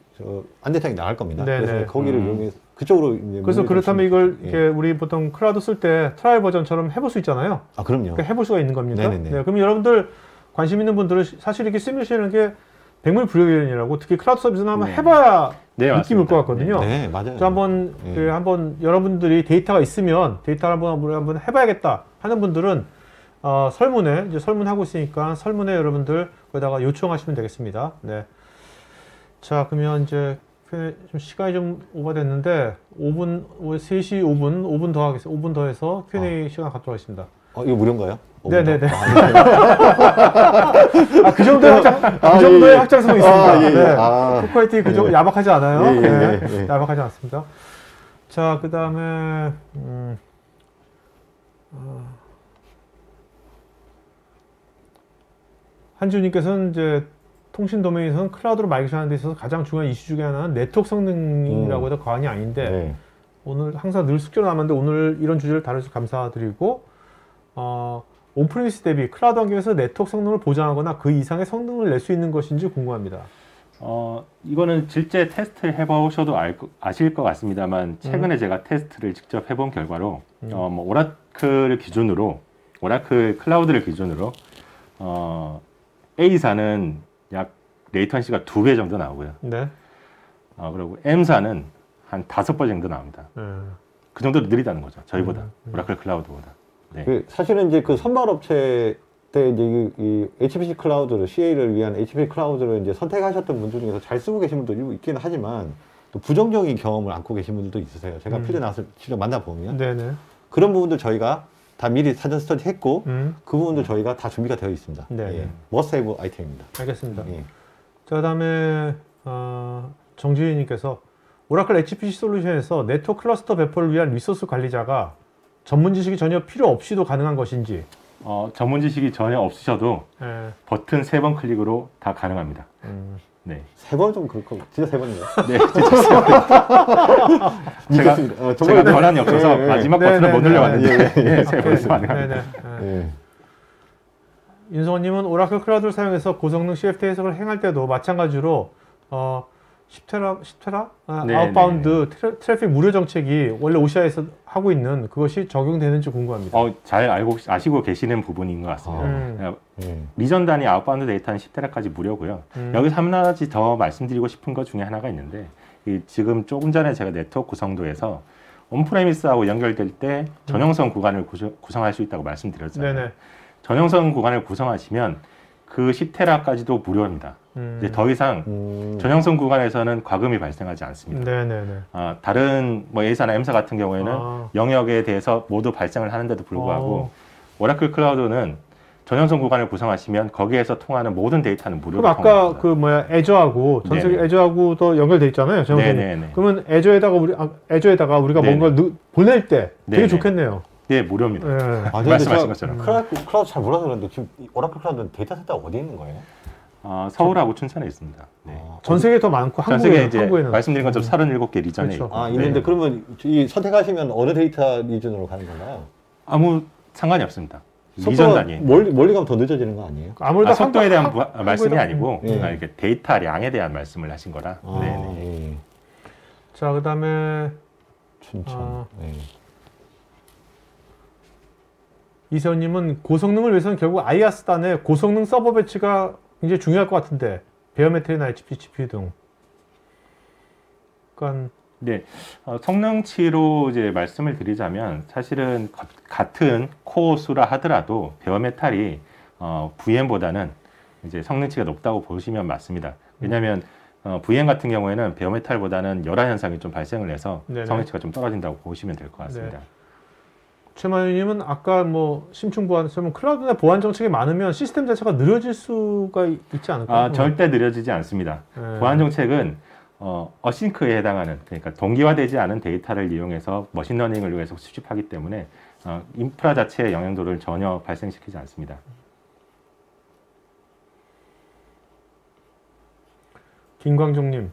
안대장이 나갈 겁니다. 네네. 그래서 거기를 이용해서 그쪽으로 이제 그래서 문의 그렇다면 좀 이걸 주시면- 이렇게 우리 보통 클라우드 쓸 때 트라이얼 버전처럼 해볼 수 있잖아요. 그럼요. 그러니까 해볼 수가 있는 겁니까? 네네네. 네, 그럼 여러분들 관심 있는 분들은 사실 이렇게 시뮬레이션이라는 게 백물불여일이라고 특히 클라우드 서비스는 한번 네. 해봐야 네, 느낌일 맞습니다. 것 같거든요. 네, 맞아요. 자, 한번 네. 한번 여러분들이 데이터가 있으면 데이터를 한번 해봐야겠다 하는 분들은 설문에 이제 설문하고 있으니까 설문에 여러분들 거기다가 요청하시면 되겠습니다. 네. 자, 그러면 이제 좀 시간이 좀 오버됐는데 5분, 3시 5분 더 하겠습니다. 5분 더 해서 Q&A 시간 갖도록 하겠습니다. 이거 무료인가요? 네네네. 그 정도의 예. 확장성이 있습니다. 예, 예. 네. 아. 토크화이팅 그 정도 야박하지 않아요. 예, 예, 네. 예. 야박하지 않습니다. 자, 그 다음에 한지우님께서는 이제 통신 도메인에서는 클라우드로 마이그레이션하는 데 있어서 가장 중요한 이슈 중에 하나는 네트워크 성능이라고 해도 과언이 아닌데 네. 오늘 항상 늘 숙제로 남았는데 오늘 이런 주제를 다뤄주셔서 감사드리고 온프리미스 대비 클라우드 환경에서 네트워크 성능을 보장하거나 그 이상의 성능을 낼 수 있는 것인지 궁금합니다. 이거는 실제 테스트를 해보셔도 아실 것 같습니다만 최근에 제가 테스트를 직접 해본 결과로 뭐 오라클 클라우드를 기준으로 A사는 약 레이턴시가 2배 정도 나오고요. 네. 그리고 M사는 한 5배 정도 나옵니다. 그 정도로 느리다는 거죠. 저희보다. 오라클 클라우드보다. 네. 사실은 이제 그 선발 업체 때 이제 이 HPC 클라우드를 CA를 위한 HPC 클라우드를 이제 선택하셨던 분들 중에서 잘 쓰고 계신 분도 일부 있기는 하지만 또 부정적인 경험을 안고 계신 분들도 있으세요. 제가 필드 나와서 실제 만나보면 네네. 그런 부분들 저희가 다 미리 사전 스터디 했고 그 부분들 저희가 다 준비가 되어 있습니다. 네. 예. 머스트 해브 아이템입니다. 알겠습니다. 예. 자, 그다음에 정지희님께서 오라클 HPC 솔루션에서 네트워크 클러스터 배포를 위한 리소스 관리자가 전문 지식이 전혀 필요 없이도 가능한 것인지. 전문 지식이 전혀 없으셔도 예. 버튼 3번 클릭으로 다 가능합니다. 네. 3번 좀 그럴 거 진짜 3번이요. 네, 진짜 제가 권한이 없어서 마지막 버튼을 못 눌러봤는데 3번에서 가능합니다. 윤성원님은 오라클 클라우드를 사용해서 고성능 CFT 해석을 행할 때도 마찬가지로 10테라? 아웃바운드 트래픽 무료 정책이 원래 OCI에서 하고 있는 그것이 적용되는지 궁금합니다. 잘 아시고 계시는 부분인 것 같습니다. 리전 단위 아웃바운드 데이터는 10테라까지 무료고요. 여기서 한 가지 더 말씀드리고 싶은 것 중에 하나가 있는데 지금 조금 전에 제가 네트워크 구성도에서 온프레미스하고 연결될 때 전용선 구간을 구성할 수 있다고 말씀드렸잖아요. 네네. 전용선 구간을 구성하시면 그 10테라까지도 무료입니다. 이제 더 이상 전용선 구간에서는 과금이 발생하지 않습니다. 네네네. 다른 뭐 A사나 M사 같은 경우에는 영역에 대해서 모두 발생을 하는데도 불구하고 오라클 클라우드는 전용선 구간을 구성하시면 거기에서 통하는 모든 데이터는 무료로 그럼 아까 통합니다. 애저하고 전 세계 애저하고도 연결돼 있잖아요. 네네네. 그러면 애저에다가 우리가 뭔가 보낼 때 되게 좋겠네요. 네, 무료입니다. 네. 말씀하신 것처럼. 클라우드 잘 몰라서 그런데 지금 오라클 클라우드는 데이터 센터가 어디 있는 거예요? 서울하고 춘천에 있습니다. 네. 전 세계에 더 많고 전 세계에 이제 한국에는 말씀드린 것처럼 37개 리전에 그렇죠. 있고. 있는데 네. 그러면 이 선택하시면 어느 데이터 리전으로 가는 건가요? 아무 상관이 없습니다. 리전 단위. 멀리 가면 더 늦어지는 거 아니에요? 아무래도 속도에 대한 말씀이 아니고 예. 이렇게 데이터량에 대한 말씀을 하신 거라. 예. 자, 그다음에 춘천. 네. 이세훈님은 고성능을 위해서는 결국 IaaS단의 고성능 서버 배치가 굉장히 중요할 것 같은데 베어메탈이나 HP, GPU 등. 그러니까 네, 성능치로 이제 말씀을 드리자면 사실은 같은 코어 수라 하더라도 베어메탈이 VM보다는 이제 성능치가 높다고 보시면 맞습니다. 왜냐하면 VM 같은 경우에는 베어메탈보다는 열화 현상이 좀 발생을 해서 네네. 성능치가 좀 떨어진다고 보시면 될 것 같습니다. 네. 최만희님은 아까 뭐 심층 보안, 클라우드나 보안 정책이 많으면 시스템 자체가 느려질 수가 있지 않을까요? 절대 느려지지 않습니다. 네. 보안 정책은 어싱크에 해당하는, 그러니까 동기화되지 않은 데이터를 이용해서 머신러닝을 위해서 수집하기 때문에 인프라 자체의 영향도를 전혀 발생시키지 않습니다. 김광종님,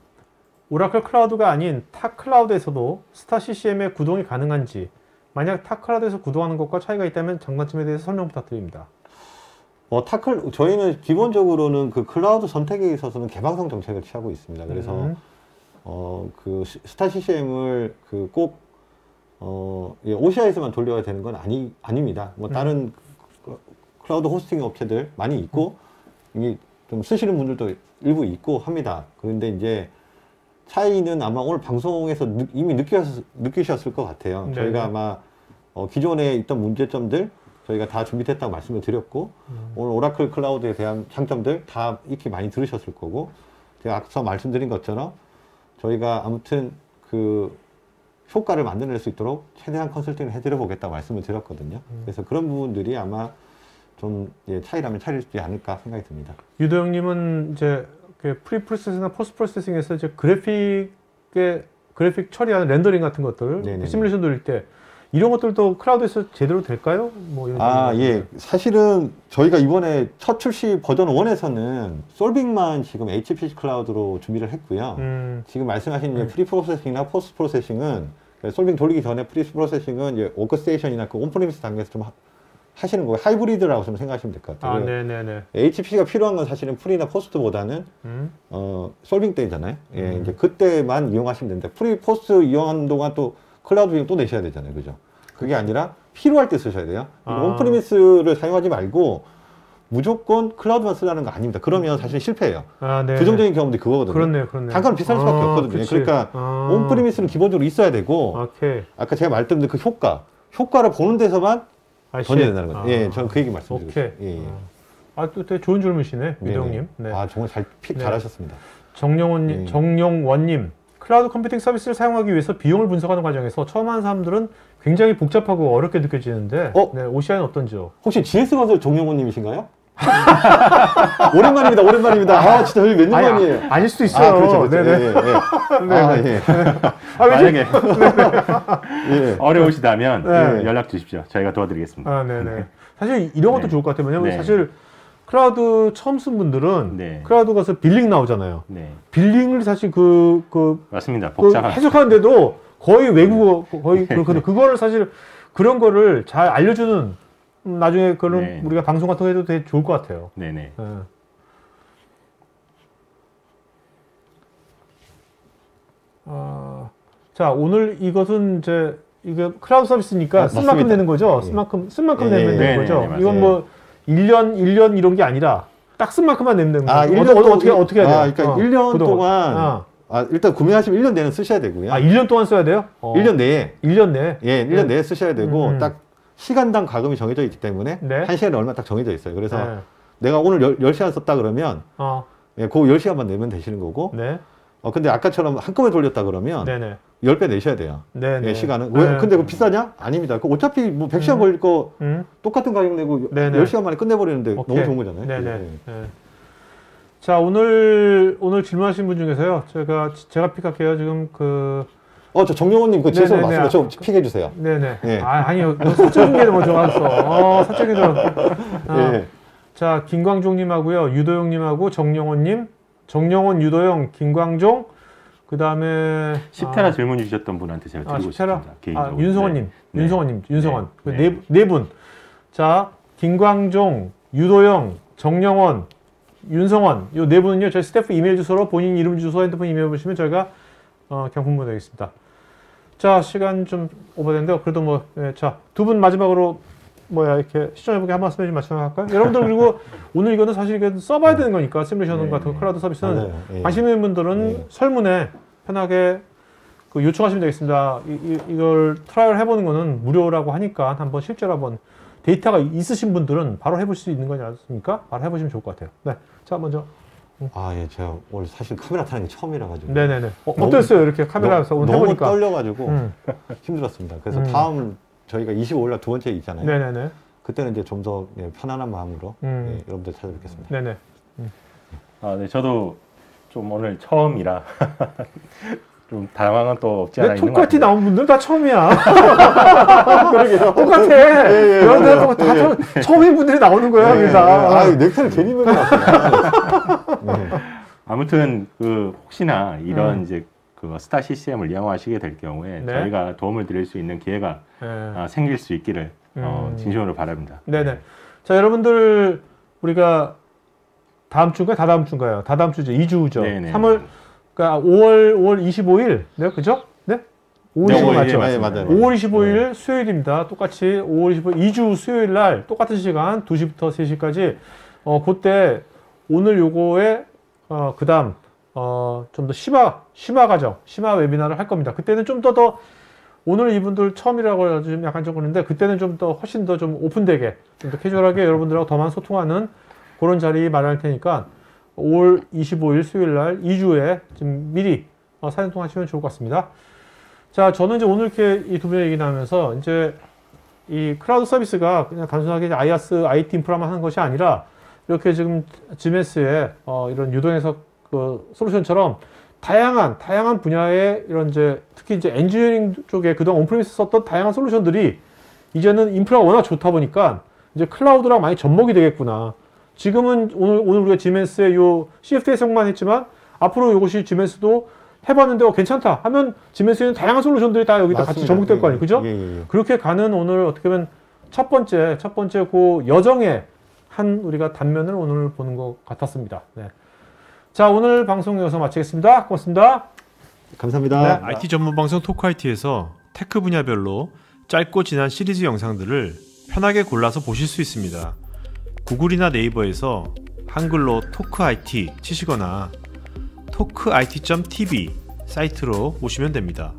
오라클 클라우드가 아닌 타 클라우드에서도 스타 CCM의 구동이 가능한지, 만약 타 클라우드에서 구동하는 것과 차이가 있다면 장단점에 대해서 설명 부탁드립니다. 저희는 기본적으로는 그 클라우드 선택에 있어서는 개방성 정책을 취하고 있습니다. 그래서 그 스타 CCM을 꼭 OCI에서만 돌려야 되는 건 아닙니다. 뭐 다른 클라우드 호스팅 업체들 많이 있고 이게 좀 쓰시는 분들도 일부 있고 합니다. 그런데 이제 차이는 아마 오늘 방송에서 이미 느끼셨을 것 같아요. 네네. 저희가 아마 기존에 있던 문제점들, 저희가 다 준비됐다고 말씀을 드렸고 오늘 오라클 클라우드에 대한 장점들 다 익히 많이 들으셨을 거고 제가 앞서 말씀드린 것처럼 저희가 아무튼 그 효과를 만들어낼 수 있도록 최대한 컨설팅을 해드려 보겠다고 말씀을 드렸거든요. 그래서 그런 부분들이 아마 좀 차이라면 차리지 않을까 생각이 듭니다. 유도영님은 이제 프리 프로세싱이나 포스트 프로세싱에서 이제 그래픽 처리하는 렌더링 같은 것들, 네네네. 시뮬레이션 돌릴 때 이런 것들도 클라우드에서 제대로 될까요? 뭐 이런 예. 사실은 저희가 이번에 첫 출시 버전 1에서는 솔빙만 지금 HPC 클라우드로 준비를 했고요. 지금 말씀하신 이제 프리 프로세싱이나 포스트 프로세싱은 솔빙 돌리기 전에 프리 프로세싱은 이제 워크스테이션이나 그 온프리미스 단계에서 좀 하시는 거예요. 하이브리드라고 좀 생각하시면 될 것 같아요. 네네네. HPC가 필요한 건 사실은 프리나 포스트보다는 솔빙 때잖아요. 이제 그때만 이용하시면 됩니다. 프리 포스트 이용하는 동안 또 클라우드 비용 또 내셔야 되잖아요. 그죠? 그게 아니라 필요할 때 쓰셔야 돼요. 온프리미스를 사용하지 말고 무조건 클라우드만 쓰라는 거 아닙니다. 그러면 사실 실패해요. 부정적인 경험도 그거거든요. 그렇네요. 단가는 비쌀 수밖에 없거든요. 그치. 그러니까 온프리미스는 기본적으로 있어야 되고 아까 제가 말씀드린 그 효과를 보는 데서만 던져야 된다는 거죠. 저는 그 얘기 말씀드리고 싶어요. 또 되게 좋은 질문이시네, 유도영님. 네. 정말 잘하셨습니다. 정용원님. 클라우드 컴퓨팅 서비스를 사용하기 위해서 비용을 분석하는 과정에서 처음 하는 사람들은 굉장히 복잡하고 어렵게 느껴지는데 OCI는 어떤지요? 혹시 GS건설 정용호님이신가요? 오랜만입니다. 진짜 저희 몇 년 만이에요. 아닐 수도 있어요. 그렇죠. 네네. 만약에 어려우시다면 연락 주십시오. 저희가 도와드리겠습니다. 네네. 사실 이런 것도 좋을 것 같아요. 왜냐면 사실 클라우드 처음 쓴 분들은 클라우드 가서 빌링 나오잖아요. 빌링을 사실 맞습니다. 복잡한 해석하는데도 거의 외국어 그렇거든요. 그거를 사실 그런 거를 잘 알려주는 나중에 그런 우리가 방송 같은 거 해도 되게 좋을 것 같아요. 네네. 자, 오늘 이것은 이제 이거 클라우드 서비스니까 쓴 만큼 내는 거죠. 쓴 만큼 내면 되는 거죠. 이건 뭐 1년 이런 게 아니라 딱 쓴 만큼만 내면 되는 거죠. 어떻게 해야 돼요? 그러니까 1년 동안 일단 구매하시면 1년 내는 쓰셔야 되고요. 1년 동안 써야 돼요? 1년 내에. 1년 내에? 1년 내에 쓰셔야 되고 딱 시간당 가금이 정해져 있기 때문에 1시간에 얼마 딱 정해져 있어요. 그래서 내가 오늘 10시간 썼다 그러면 그 10시간만 내면 되시는 거고 근데 아까처럼 한꺼번에 돌렸다 그러면 10배 내셔야 돼요. 시간은. 왜? 근데 그거 비싸냐? 아닙니다. 어차피 뭐 100시간 걸릴 거 똑같은 가격 내고 10시간 만에 끝내버리는데 너무 좋은 거잖아요. 자, 오늘 질문하신 분 중에서요. 제가 픽할게요. 지금 저 정용호님 그 질문 맞습니다. 좀 픽해 주세요. 아니요. 사적인 게 너무 좋았어. 사적인 게 자, 김광종님하고요. 유도영님하고 정용호님. 정용원, 유도영, 김광종. 그 다음에 10테라 질문 주셨던 분한테 제가 드리고 싶습니다. 윤성원님. 윤성원. 네 분. 자, 김광종, 유도영, 정영원, 윤성원. 이 네 분은요, 저희 스태프 이메일 주소로 본인 이름, 주소, 핸드폰 이메일 보시면 저희가 경품부 되겠습니다. 자, 시간 좀 오버됐는데요. 그래도 자, 두 분 마지막으로 이렇게 시청해보게 한 말씀 해주시면 마치도록 할까요? 여러분들, 그리고 오늘 이거는 사실 이게 써봐야 되는 거니까, 시뮬레이션 같은 클라우드 서비스는 관심 있는 분들은 설문에 편하게 요청하시면 되겠습니다. 이걸 트라이얼 해보는 거는 무료라고 하니까 한번 실제로 한번 데이터가 있으신 분들은 바로 해볼 수 있는 거지 않습니까? 바로 해보시면 좋을 것 같아요. 네. 자, 먼저. 제가 오늘 사실 카메라 타는 게 처음이라 가지고. 네네네. 어땠어요? 이렇게 카메라에서 오늘 해보니까. 너무 떨려가지고 힘들었습니다. 그래서 다음 저희가 25일 날 두 번째 있잖아요. 네네네. 그때는 이제 좀 더 편안한 마음으로 여러분들 찾아뵙겠습니다. 네네. 네, 저도 좀 오늘 처음이라 좀 당황은 또 없지 않아 있는 것 똑같이 같아요. 나온 분들 다 처음이야. 그러게요. 똑같아. 여러분들 다 처음인 분들이 나오는 거야. 다. 넥타이를 괜히 메고 왔어요. 아무튼 혹시나 이런 이제 스타 CCM을 이용하시게 될 경우에 저희가 도움을 드릴 수 있는 기회가 생길 수 있기를 진심으로 바랍니다. 네네. 자, 여러분들 우리가 다음 주인가요? 다다음 주인가요? 다다음 주죠. 2주죠. 네네. 3월 그러니까 5월 25일. 네, 그죠? 네? 5월 25일 맞죠? 맞아요. 5월 25일 수요일입니다. 똑같이 5월 25일 2주 수요일 날 똑같은 시간 2시부터 3시까지 그때 오늘 요거에 그다음 좀 더 심화 과정, 심화 웨비나를 할 겁니다. 그때는 좀 더 오늘 이분들 처음이라고 좀 약간 좀 그런데 그때는 좀 더 훨씬 더 좀 오픈되게 좀 더 캐주얼하게 여러분들하고 더 많은 소통하는 그런 자리 마련할 테니까 5월 25일 수요일 날 2주에 좀 미리 사진 통화하시면 좋을 것 같습니다. 자, 저는 이제 오늘 이렇게 이 두 분의 얘기 나누면서 이제 이 클라우드 서비스가 그냥 단순하게 이제 IaaS, IT 인프라만 하는 것이 아니라 이렇게 지금 GMS의 이런 유동해석 그 솔루션처럼 다양한 분야의 이런 이제 특히 이제 엔지니어링 쪽에 그동안 온프리미스 썼던 다양한 솔루션들이 이제는 인프라가 워낙 좋다 보니까 이제 클라우드랑 많이 접목이 되겠구나. 지금은 오늘 우리가 GMS의 요 CFD 해석만 했지만 앞으로 이것이 GMS도 해봤는데 괜찮다 하면 GMS에 있는 다양한 솔루션들이 다 여기다 같이 접목될 거 아니에요, 그죠? 예. 그렇게 가는 오늘 어떻게 보면 첫 번째 그 여정의 한 우리가 단면을 오늘 보는 것 같았습니다. 네. 자, 오늘 방송 여기서 마치겠습니다. 고맙습니다. 감사합니다. 네, IT 전문 방송 토크IT에서 테크 분야별로 짧고 진한 시리즈 영상들을 편하게 골라서 보실 수 있습니다. 구글이나 네이버에서 한글로 토크IT 치시거나 토크IT.tv 사이트로 오시면 됩니다.